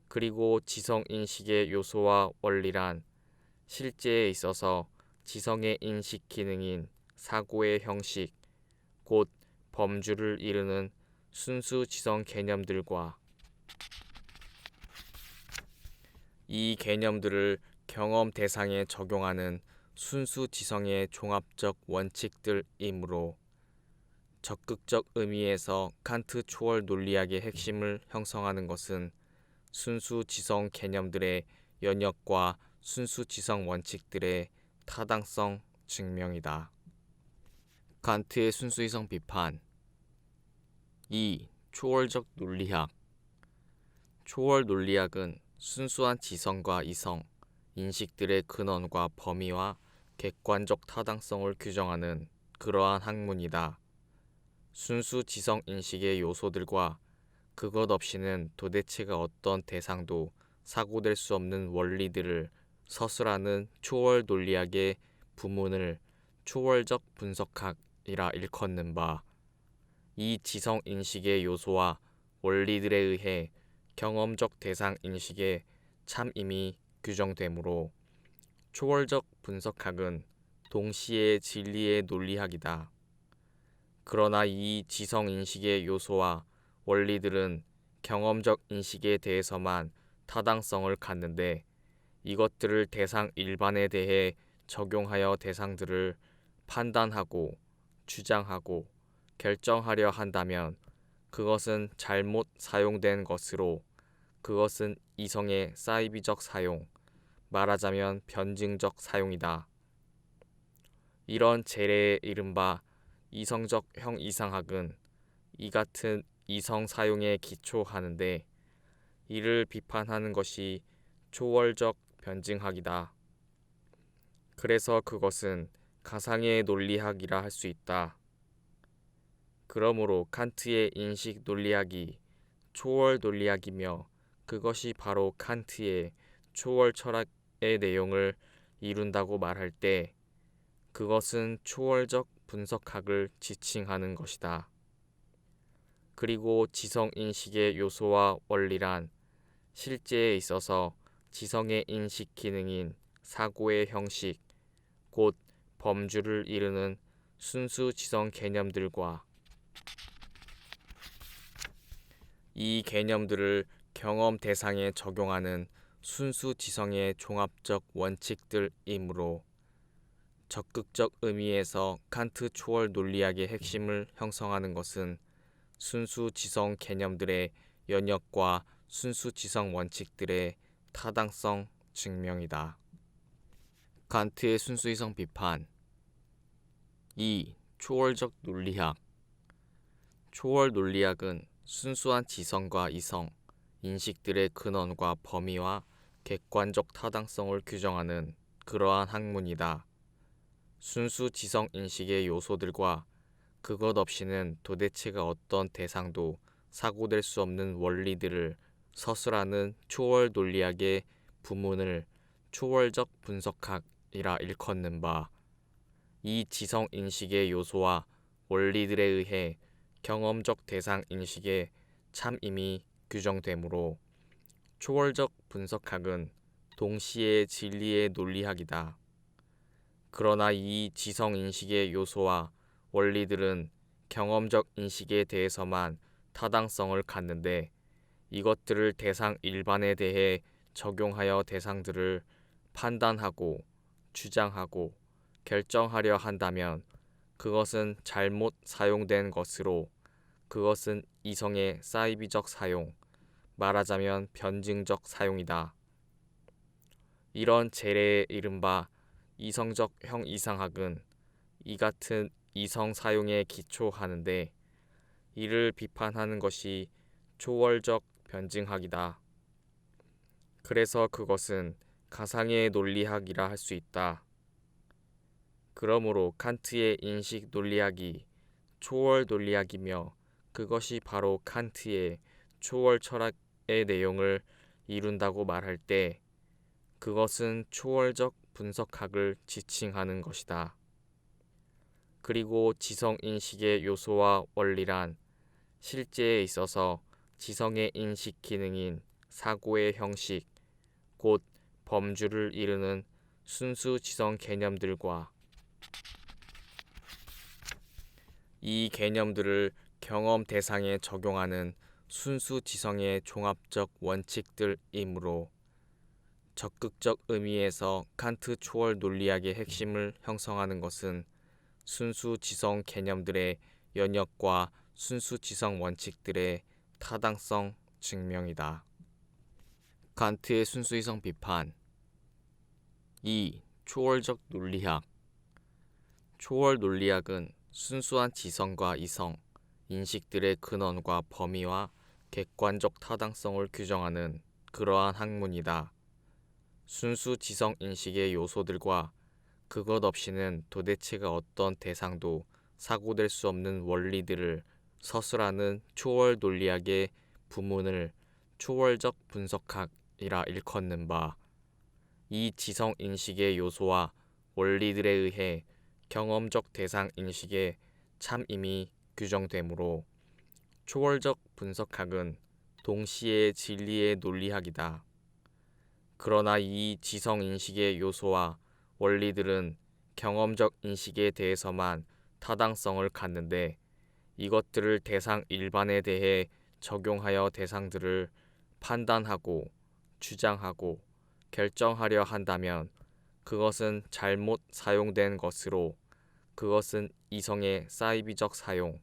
그리고 지성 인식의 요소와 원리란 실제에 있어서 지성의 인식 기능인 사고의 형식, 곧 범주를 이루는 순수 지성 개념들과 이 개념들을 경험 대상에 적용하는 순수 지성의 종합적 원칙들이므로 적극적 의미에서 칸트 초월 논리학의 핵심을 형성하는 것은 순수 지성 개념들의 연역과 순수 지성 원칙들의 타당성 증명이다. 칸트의 순수이성 비판 2. 초월적 논리학. 초월 논리학은 순수한 지성과 이성, 인식들의 근원과 범위와 객관적 타당성을 규정하는 그러한 학문이다. 순수 지성 인식의 요소들과 그것 없이는 도대체가 어떤 대상도 사고될 수 없는 원리들을 서술하는 초월 논리학의 부문을 초월적 분석학이라 일컫는 바, 이 지성 인식의 요소와 원리들에 의해 경험적 대상 인식의 참임이 규정되므로 초월적 분석학은 동시에 진리의 논리학이다. 그러나 이 지성 인식의 요소와 원리들은 경험적 인식에 대해서만 타당성을 갖는데 이것들을 대상 일반에 대해 적용하여 대상들을 판단하고 주장하고 결정하려 한다면 그것은 잘못 사용된 것으로 그것은 이성의 사이비적 사용, 말하자면 변증적 사용이다. 이런 재래의 이른바 이성적 형이상학은 이 같은 이성 사용에 기초하는데 이를 비판하는 것이 초월적 변증학이다. 그래서 그것은 가상의 논리학이라 할 수 있다. 그러므로 칸트의 인식 논리학이 초월 논리학이며 그것이 바로 칸트의 초월 철학의 내용을 이룬다고 말할 때 그것은 초월적 분석학을 지칭하는 것이다. 그리고 지성인식의 요소와 원리란 실제에 있어서 지성의 인식 기능인 사고의 형식, 곧 범주를 이루는 순수 지성 개념들과 이 개념들을 경험 대상에 적용하는 순수 지성의 종합적 원칙들이므로 적극적 의미에서 칸트 초월 논리학의 핵심을 형성하는 것은 순수 지성 개념들의 연역과 순수 지성 원칙들의 타당성 증명이다. 칸트의 순수이성 비판 2. 초월적 논리학. 초월 논리학은 순수한 지성과 이성, 인식들의 근원과 범위와 객관적 타당성을 규정하는 그러한 학문이다. 순수 지성 인식의 요소들과 그것 없이는 도대체가 어떤 대상도 사고될 수 없는 원리들을 서술하는 초월 논리학의 부문을 초월적 분석학이라 일컫는 바, 이 지성 인식의 요소와 원리들에 의해 경험적 대상 인식의 참임이 규정되므로 초월적 분석학은 동시에 진리의 논리학이다. 그러나 이 지성 인식의 요소와 원리들은 경험적 인식에 대해서만 타당성을 갖는데 이것들을 대상 일반에 대해 적용하여 대상들을 판단하고 주장하고 결정하려 한다면 그것은 잘못 사용된 것으로 그것은 이성의 사이비적 사용, 말하자면 변증적 사용이다. 이런 재래의 이른바 이성적 형이상학은 이 같은 이성 사용에 기초하는데 이를 비판하는 것이 초월적 변증학이다. 그래서 그것은 가상의 논리학이라 할 수 있다. 그러므로 칸트의 인식 논리학이 초월 논리학이며 그것이 바로 칸트의 초월 철학의 내용을 이룬다고 말할 때 그것은 초월적 분석학을 지칭하는 것이다. 그리고 지성 인식의 요소와 원리란 실제에 있어서 지성의 인식 기능인 사고의 형식, 곧 범주를 이루는 순수 지성 개념들과 이 개념들을 경험 대상에 적용하는 순수 지성의 종합적 원칙들이므로 적극적 의미에서 칸트 초월 논리학의 핵심을 형성하는 것은 순수 지성 개념들의 연역과 순수 지성 원칙들의 타당성 증명이다. 칸트의 순수이성 비판 2. 초월적 논리학. 초월 논리학은 순수한 지성과 이성, 인식들의 근원과 범위와 객관적 타당성을 규정하는 그러한 학문이다. 순수 지성 인식의 요소들과 그것 없이는 도대체가 어떤 대상도 사고될 수 없는 원리들을 서술하는 초월 논리학의 부문을 초월적 분석학이라 일컫는 바, 이 지성 인식의 요소와 원리들에 의해 경험적 대상 인식의 참임이 규정되므로 초월적 분석학은 동시에 진리의 논리학이다. 그러나 이 지성 인식의 요소와 원리들은 경험적 인식에 대해서만 타당성을 갖는데 이것들을 대상 일반에 대해 적용하여 대상들을 판단하고 주장하고 결정하려 한다면 그것은 잘못 사용된 것으로 그것은 이성의 사이비적 사용,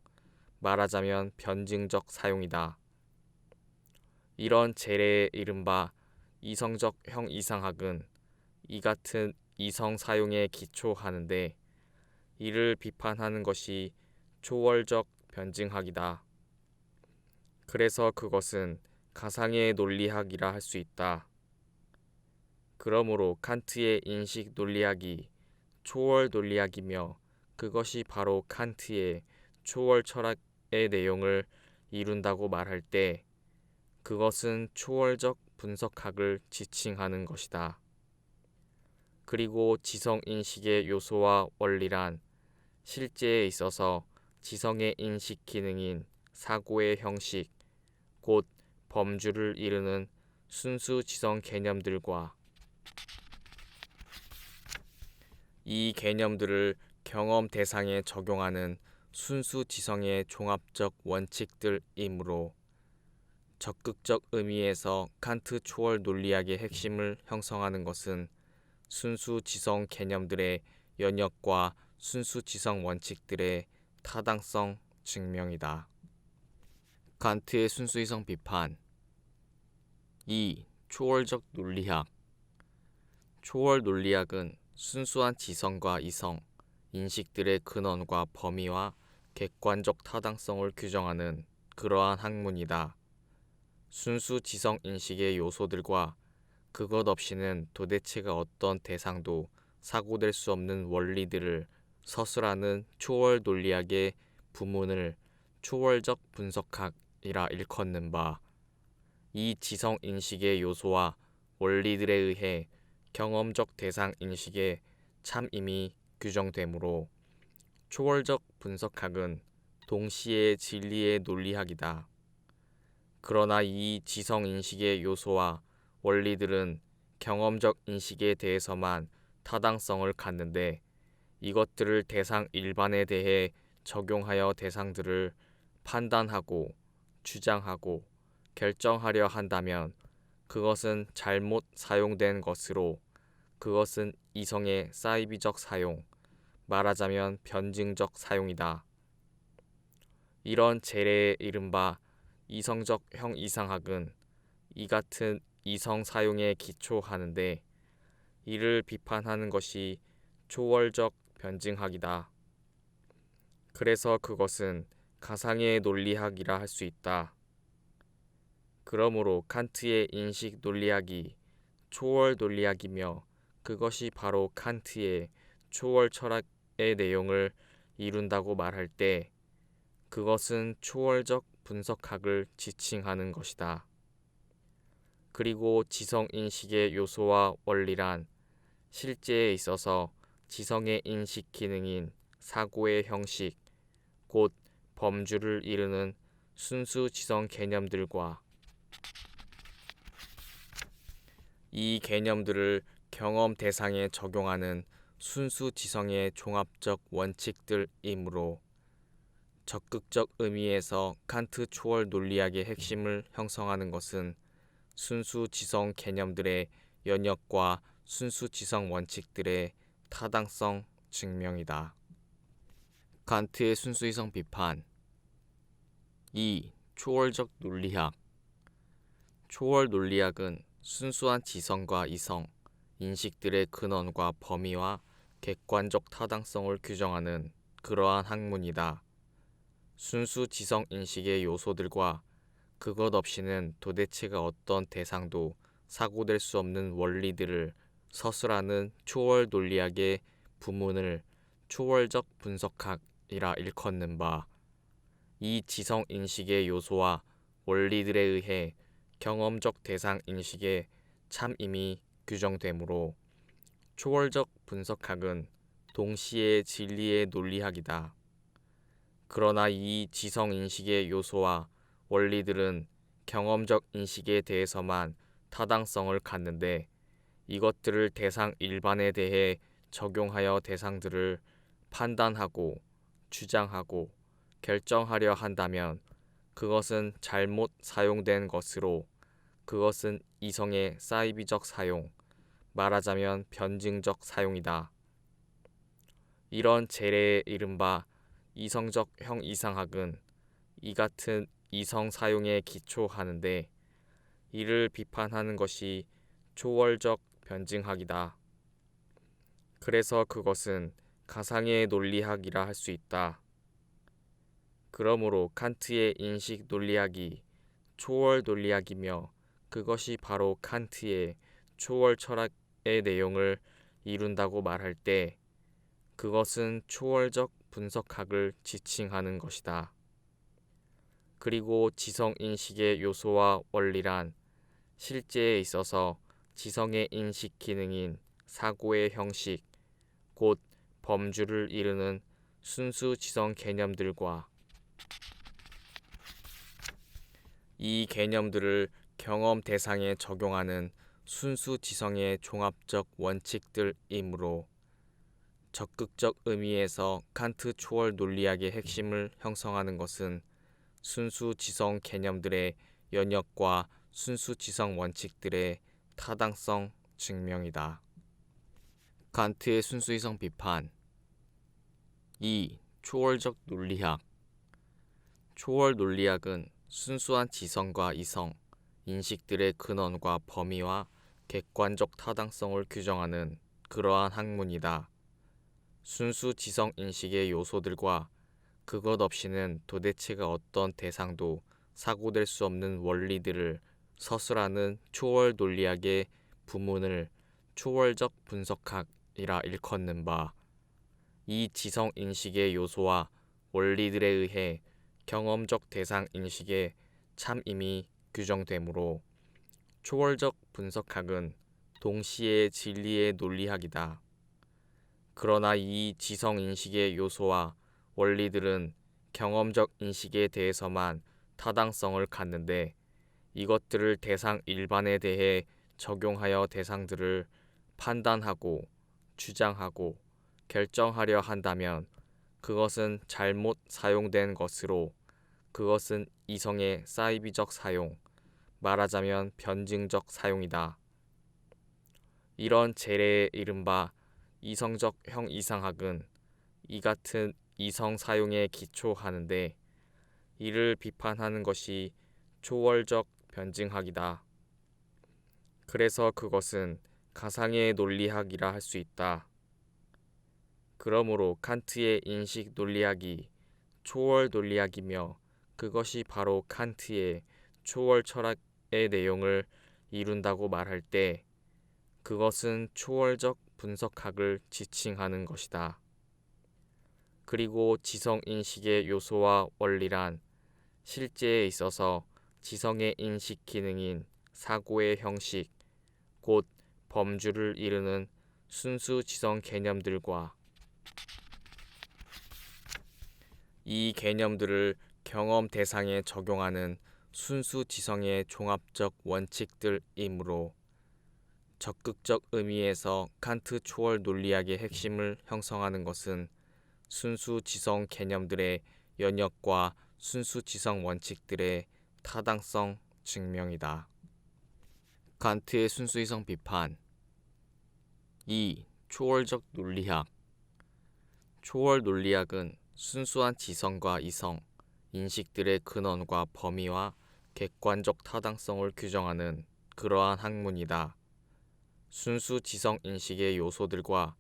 말하자면 변증적 사용이다. 이런 재래의 이른바 이성적 형이상학은 이 같은 이성 사용에 기초하는데 이를 비판하는 것이 초월적 변증학이다. 그래서 그것은 가상의 논리학이라 할 수 있다. 그러므로 칸트의 인식 논리학이 초월 논리학이며 그것이 바로 칸트의 초월 철학의 내용을 이룬다고 말할 때 그것은 초월적 분석학을 지칭하는 것이다. 그리고 지성인식의 요소와 원리란 실제에 있어서 지성의 인식 기능인 사고의 형식, 곧 범주를 이루는 순수 지성 개념들과 이 개념들을 경험 대상에 적용하는 순수 지성의 종합적 원칙들이므로 적극적 의미에서 칸트 초월 논리학의 핵심을 형성하는 것은 순수 지성 개념들의 연역과 순수 지성 원칙들의 타당성 증명이다. 칸트의 순수이성 비판 2. 초월적 논리학. 초월 논리학은 순수한 지성과 이성, 인식들의 근원과 범위와 객관적 타당성을 규정하는 그러한 학문이다. 순수 지성 인식의 요소들과 그것 없이는 도대체가 어떤 대상도 사고될 수 없는 원리들을 서술하는 초월 논리학의 부문을 초월적 분석학이라 일컫는 바, 이 지성 인식의 요소와 원리들에 의해 경험적 대상 인식의 참임이 규정되므로 초월적 분석학은 동시에 진리의 논리학이다. 그러나 이 지성 인식의 요소와 원리들은 경험적 인식에 대해서만 타당성을 갖는데 이것들을 대상 일반에 대해 적용하여 대상들을 판단하고 주장하고 결정하려 한다면 그것은 잘못 사용된 것으로 그것은 이성의 사이비적 사용, 말하자면 변증적 사용이다. 이런 재래의 이른바 이성적 형이상학은 이 같은 이성 사용에 기초하는데 이를 비판하는 것이 초월적 변증학이다. 그래서 그것은 가상의 논리학이라 할 수 있다. 그러므로 칸트의 인식 논리학이 초월 논리학이며 그것이 바로 칸트의 초월 철학의 내용을 이룬다고 말할 때 그것은 초월적 분석학을 지칭하는 것이다. 그리고 지성인식의 요소와 원리란 실제에 있어서 지성의 인식 기능인 사고의 형식, 곧 범주를 이루는 순수 지성 개념들과 이 개념들을 경험 대상에 적용하는 순수 지성의 종합적 원칙들이므로 적극적 의미에서 칸트 초월 논리학의 핵심을 형성하는 것은 순수 지성 개념들의 연역과 순수 지성 원칙들의 타당성 증명이다. 칸트의 순수이성 비판 2. 초월적 논리학. 초월 논리학은 순수한 지성과 이성, 인식들의 근원과 범위와 객관적 타당성을 규정하는 그러한 학문이다. 순수 지성 인식의 요소들과 그것 없이는 도대체가 어떤 대상도 사고될 수 없는 원리들을 서술하는 초월 논리학의 부문을 초월적 분석학이라 일컫는 바, 이 지성 인식의 요소와 원리들에 의해 경험적 대상 인식의 참임이 규정되므로 초월적 분석학은 동시에 진리의 논리학이다. 그러나 이 지성 인식의 요소와 원리들은 경험적 인식에 대해서만 타당성을 갖는데 이것들을 대상 일반에 대해 적용하여 대상들을 판단하고 주장하고 결정하려 한다면 그것은 잘못 사용된 것으로 그것은 이성의 사이비적 사용, 말하자면 변증적 사용이다. 이런 재래의 이른바 이성적 형이상학은 이 같은 이성 사용에 기초하는데 이를 비판하는 것이 초월적 변증학이다. 그래서 그것은 가상의 논리학이라 할 수 있다. 그러므로 칸트의 인식 논리학이 초월 논리학이며 그것이 바로 칸트의 초월 철학의 내용을 이룬다고 말할 때 그것은 초월적 분석학을 지칭하는 것이다. 그리고 지성 인식의 요소와 원리란 실제에 있어서 지성의 인식 기능인 사고의 형식, 곧 범주를 이루는 순수 지성 개념들과 이 개념들을 경험 대상에 적용하는 순수 지성의 종합적 원칙들이므로 적극적 의미에서 칸트 초월 논리학의 핵심을 형성하는 것은 순수 지성 개념들의 연역과 순수 지성 원칙들의 타당성 증명이다. 칸트의 순수이성 비판 2. 초월적 논리학. 초월 논리학은 순수한 지성과 이성, 인식들의 근원과 범위와 객관적 타당성을 규정하는 그러한 학문이다. 순수 지성 인식의 요소들과 그것 없이는 도대체가 어떤 대상도 사고될 수 없는 원리들을 서술하는 초월 논리학의 부문을 초월적 분석학이라 일컫는 바, 이 지성 인식의 요소와 원리들에 의해 경험적 대상 인식의 참임이 규정되므로 초월적 분석학은 동시에 진리의 논리학이다. 그러나 이 지성 인식의 요소와 원리들은 경험적 인식에 대해서만 타당성을 갖는데 이것들을 대상 일반에 대해 적용하여 대상들을 판단하고 주장하고 결정하려 한다면 그것은 잘못 사용된 것으로 그것은 이성의 사이비적 사용, 말하자면 변증적 사용이다. 이런 재래의 이른바 이성적 형이상학은 이 같은 이성 사용에 기초하는데 이를 비판하는 것이 초월적 변증학이다. 그래서 그것은 가상의 논리학이라 할 수 있다. 그러므로 칸트의 인식 논리학이 초월 논리학이며 그것이 바로 칸트의 초월 철학의 내용을 이룬다고 말할 때 그것은 초월적 분석학을 지칭하는 것이다. 그리고 지성 인식의 요소와 원리란 실제에 있어서 지성의 인식 기능인 사고의 형식, 곧 범주를 이루는 순수 지성 개념들과 이 개념들을 경험 대상에 적용하는 순수 지성의 종합적 원칙들이므로 적극적 의미에서 칸트 초월 논리학의 핵심을 형성하는 것은 순수 지성 개념들의 연역과 순수 지성 원칙들의 타당성 증명이다. 칸트의 순수이성 비판 2. 초월적 논리학. 초월 논리학은 순수한 지성과 이성, 인식들의 근원과 범위와 객관적 타당성을 규정하는 그러한 학문이다. 순수 지성 인식의 요소들과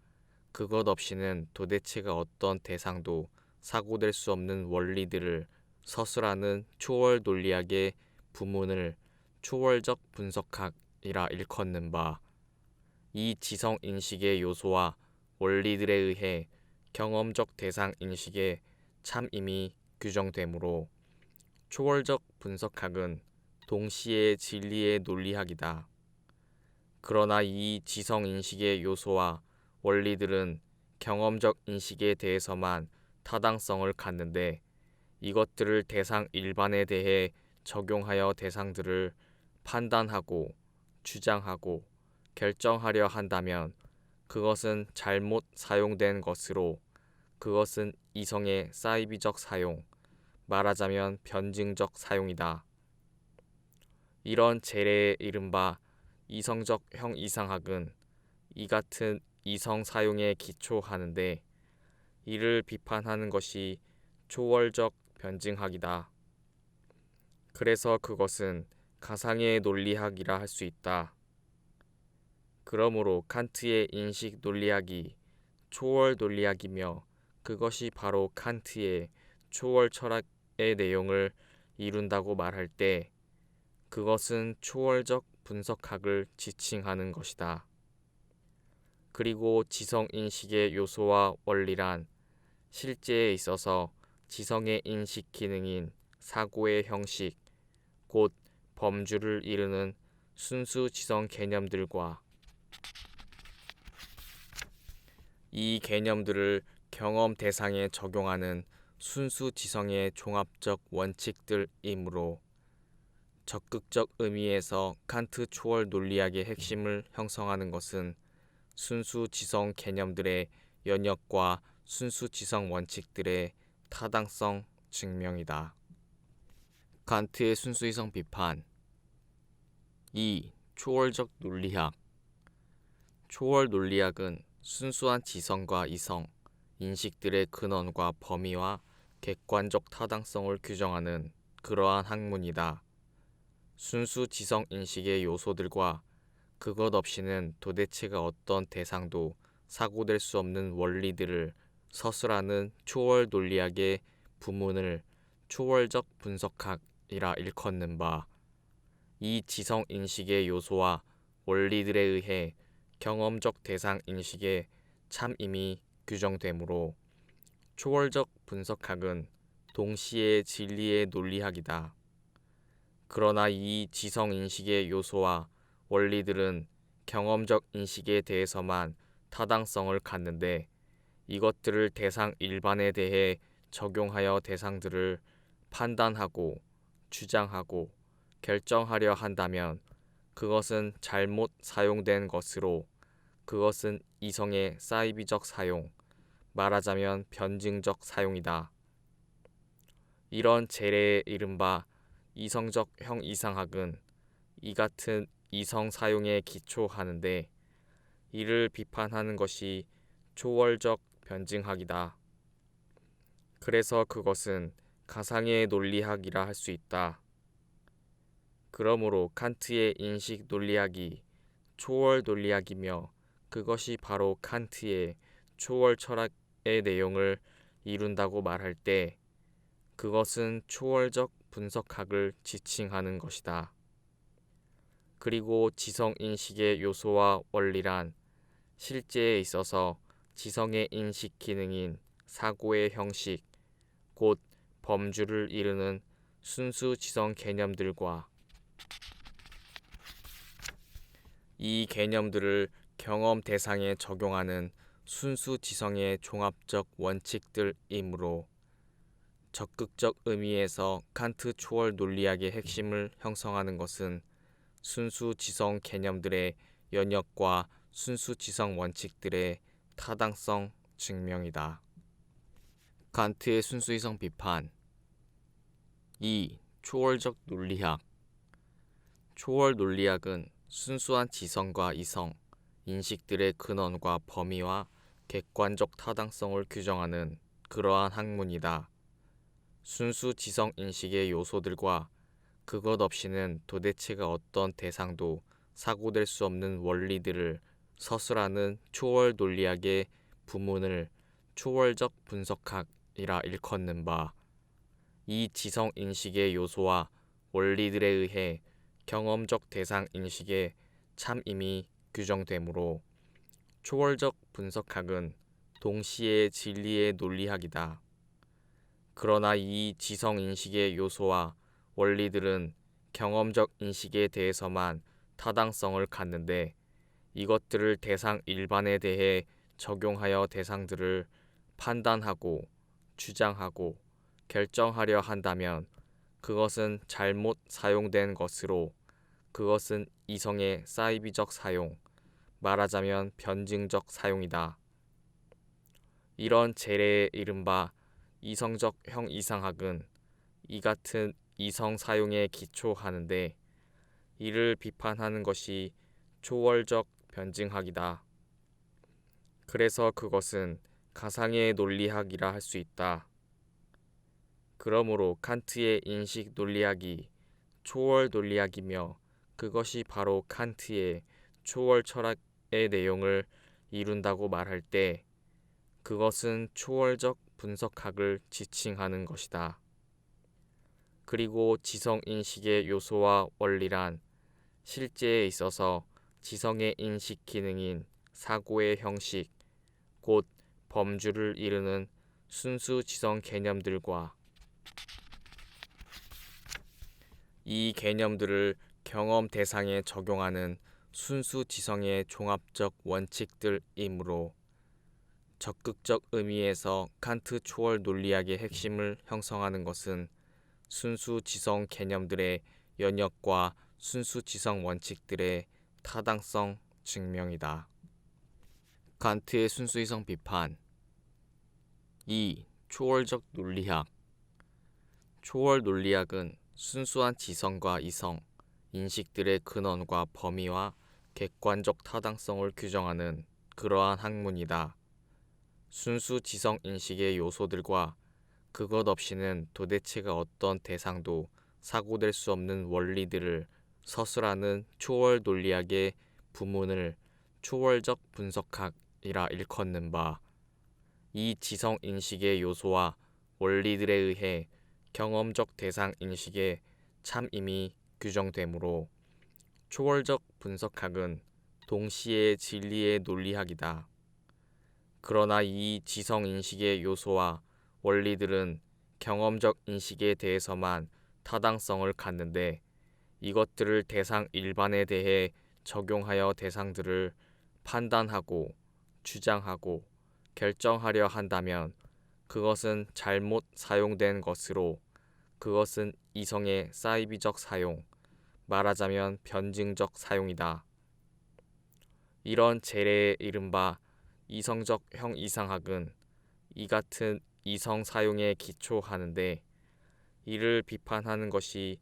그것 없이는 도대체가 어떤 대상도 사고될 수 없는 원리들을 서술하는 초월 논리학의 부문을 초월적 분석학이라 일컫는 바, 이 지성 인식의 요소와 원리들에 의해 경험적 대상 인식의 참임이 규정되므로 초월적 분석학은 동시에 진리의 논리학이다. 그러나 이 지성 인식의 요소와 원리들은 경험적 인식에 대해서만 타당성을 갖는데 이것들을 대상 일반에 대해 적용하여 대상들을 판단하고 주장하고 결정하려 한다면 그것은 잘못 사용된 것으로 그것은 이성의 사이비적 사용, 말하자면 변증적 사용이다. 이런 재래의 이른바 이성적 형이상학은 이 같은 이성 사용에 기초하는데 이를 비판하는 것이 초월적 변증학이다. 그래서 그것은 가상의 논리학이라 할 수 있다. 그러므로 칸트의 인식 논리학이 초월 논리학이며 그것이 바로 칸트의 초월 철학의 내용을 이룬다고 말할 때 그것은 초월적 분석학을 지칭하는 것이다. 그리고 지성인식의 요소와 원리란 실제에 있어서 지성의 인식 기능인 사고의 형식, 곧 범주를 이루는 순수 지성 개념들과 이 개념들을 경험 대상에 적용하는 순수 지성의 종합적 원칙들이므로 적극적 의미에서 칸트 초월 논리학의 핵심을 형성하는 것은 순수 지성 개념들의 연역과 순수 지성 원칙들의 타당성 증명이다. 칸트의 순수이성 비판 2. 초월적 논리학 초월 논리학은 순수한 지성과 이성, 인식들의 근원과 범위와 객관적 타당성을 규정하는 그러한 학문이다. 순수 지성 인식의 요소들과 그것 없이는 도대체가 어떤 대상도 사고될 수 없는 원리들을 서술하는 초월 논리학의 부문을 초월적 분석학이라 일컫는 바, 이 지성 인식의 요소와 원리들에 의해 경험적 대상 인식의 참임이 규정되므로 초월적 분석학은 동시에 진리의 논리학이다. 그러나 이 지성 인식의 요소와 원리들은 경험적 인식에 대해서만 타당성을 갖는데 이것들을 대상 일반에 대해 적용하여 대상들을 판단하고 주장하고 결정하려 한다면 그것은 잘못 사용된 것으로 그것은 이성의 사이비적 사용, 말하자면 변증적 사용이다. 이런 재래의 이른바 이성적 형이상학은 이 같은 이성 사용에 기초하는데 이를 비판하는 것이 초월적 변증학이다. 그래서 그것은 가상의 논리학이라 할 수 있다. 그러므로 칸트의 인식 논리학이 초월 논리학이며 그것이 바로 칸트의 초월 철학의 내용을 이룬다고 말할 때 그것은 초월적 분석학을 지칭하는 것이다. 그리고 지성 인식의 요소와 원리란 실제에 있어서 지성의 인식 기능인 사고의 형식, 곧 범주를 이루는 순수 지성 개념들과 이 개념들을 경험 대상에 적용하는 순수 지성의 종합적 원칙들이므로 적극적 의미에서 칸트 초월 논리학의 핵심을 형성하는 것은 순수 지성 개념들의 연역과 순수 지성 원칙들의 타당성 증명이다. 칸트의 순수이성 비판 2. 초월적 논리학 초월 논리학은 순수한 지성과 이성, 인식들의 근원과 범위와 객관적 타당성을 규정하는 그러한 학문이다. 순수 지성 인식의 요소들과 그것 없이는 도대체가 어떤 대상도 사고될 수 없는 원리들을 서술하는 초월 논리학의 부문을 초월적 분석학이라 일컫는 바, 이 지성 인식의 요소와 원리들에 의해 경험적 대상 인식의 참임이 규정되므로 초월적 분석학은 동시에 진리의 논리학이다. 그러나 이 지성 인식의 요소와 원리들은 경험적 인식에 대해서만 타당성을 갖는데 이것들을 대상 일반에 대해 적용하여 대상들을 판단하고 주장하고 결정하려 한다면 그것은 잘못 사용된 것으로 그것은 이성의 사이비적 사용, 말하자면 변증적 사용이다. 이런 재래의 이른바 이성적 형이상학은 이 같은 이성 사용에 기초하는데 이를 비판하는 것이 초월적 변증학이다. 그래서 그것은 가상의 논리학이라 할 수 있다. 그러므로 칸트의 인식 논리학이 초월 논리학이며 그것이 바로 칸트의 초월 철학의 내용을 이룬다고 말할 때 그것은 초월적 분석학을 지칭하는 것이다. 그리고 지성인식의 요소와 원리란 실제에 있어서 지성의 인식 기능인 사고의 형식, 곧 범주를 이루는 순수 지성 개념들과 이 개념들을 경험 대상에 적용하는 순수 지성의 종합적 원칙들이므로 적극적 의미에서 칸트 초월 논리학의 핵심을 형성하는 것은 순수 지성 개념들의 연역과 순수 지성 원칙들의 타당성 증명이다. 칸트의 순수이성 비판 2. 초월적 논리학. 초월 논리학은 순수한 지성과 이성, 인식들의 근원과 범위와 객관적 타당성을 규정하는 그러한 학문이다. 순수 지성 인식의 요소들과 그것 없이는 도대체가 어떤 대상도 사고될 수 없는 원리들을 서술하는 초월 논리학의 부문을 초월적 분석학이라 일컫는 바, 이 지성 인식의 요소와 원리들에 의해 경험적 대상 인식의 참임이 규정되므로 초월적 분석학은 동시에 진리의 논리학이다. 그러나 이 지성 인식의 요소와 원리들은 경험적 인식에 대해서만 타당성을 갖는데 이것들을 대상 일반에 대해 적용하여 대상들을 판단하고 주장하고 결정하려 한다면 그것은 잘못 사용된 것으로 그것은 이성의 사이비적 사용, 말하자면 변증적 사용이다. 이런 재래의 이른바 이성적 형이상학은 이 같은 이성 사용에 기초하는데 이를 비판하는 것이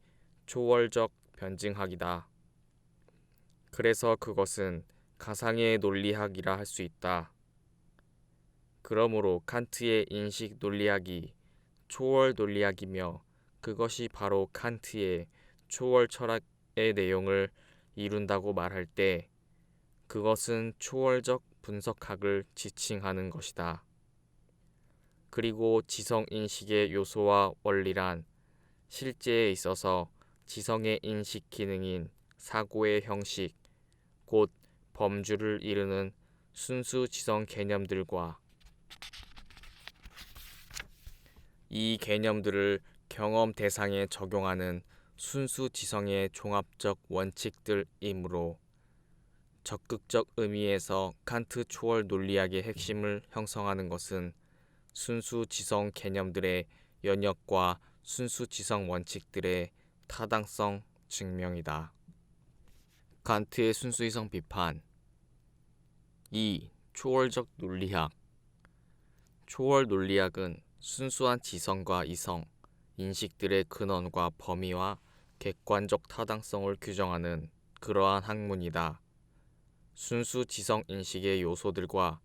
초월적 변증학이다. 그래서 그것은 가상의 논리학이라 할 수 있다. 그러므로 칸트의 인식 논리학이 초월 논리학이며 그것이 바로 칸트의 초월 철학의 내용을 이룬다고 말할 때 그것은 초월적 분석학을 지칭하는 것이다. 그리고 지성인식의 요소와 원리란 실제에 있어서 지성의 인식 기능인 사고의 형식, 곧 범주를 이루는 순수 지성 개념들과 이 개념들을 경험 대상에 적용하는 순수 지성의 종합적 원칙들이므로 적극적 의미에서 칸트 초월 논리학의 핵심을 형성하는 것은 순수 지성 개념들의 연역과 순수 지성 원칙들의 타당성 증명이다. 칸트의 순수이성 비판 2. 초월적 논리학. 초월 논리학은 순수한 지성과 이성, 인식들의 근원과 범위와 객관적 타당성을 규정하는 그러한 학문이다. 순수 지성 인식의 요소들과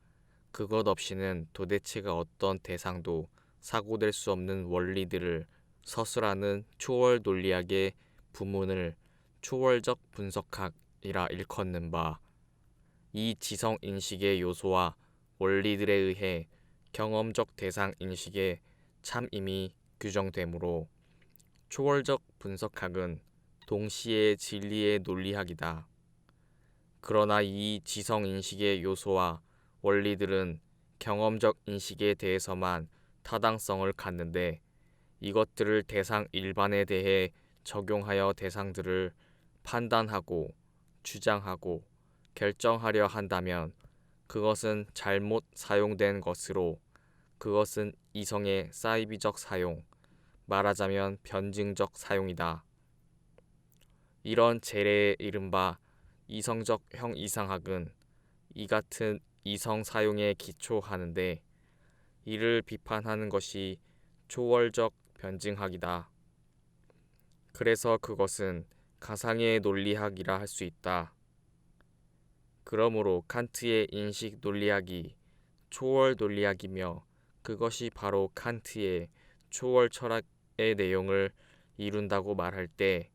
그것 없이는 도대체가 어떤 대상도 사고될 수 없는 원리들을 서술하는 초월 논리학의 부문을 초월적 분석학이라 일컫는 바, 이 지성 인식의 요소와 원리들에 의해 경험적 대상 인식의 참임이 규정되므로 초월적 분석학은 동시에 진리의 논리학이다. 그러나 이 지성 인식의 요소와 원리들은 경험적 인식에 대해서만 타당성을 갖는데 이것들을 대상 일반에 대해 적용하여 대상들을 판단하고 주장하고 결정하려 한다면 그것은 잘못 사용된 것으로 그것은 이성의 사이비적 사용, 말하자면 변증적 사용이다. 이런 재래의 이른바 이성적 형이상학은 이 같은 이성 사용에 기초하는데 이를 비판하는 것이 초월적 변증학이다. 그래서 그것은 가상의 논리학이라 할 수 있다. 그러므로 칸트의 인식 논리학이 초월 논리학이며 그것이 바로 칸트의 초월 철학의 내용을 이룬다고 말할 때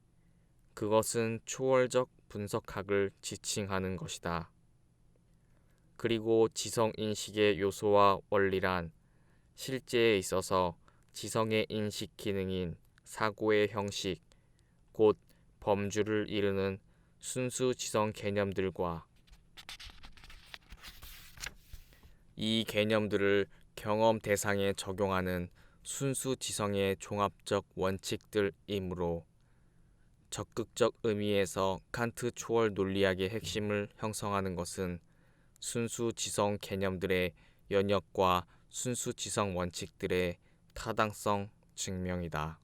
그것은 초월적 분석학을 지칭하는 것이다. 그리고 지성인식의 요소와 원리란 실제에 있어서 지성의 인식 기능인 사고의 형식, 곧 범주를 이루는 순수 지성 개념들과 이 개념들을 경험 대상에 적용하는 순수 지성의 종합적 원칙들이므로 적극적 의미에서 칸트 초월 논리학의 핵심을 형성하는 것은 순수 지성 개념들의 연역과 순수 지성 원칙들의 타당성 증명이다.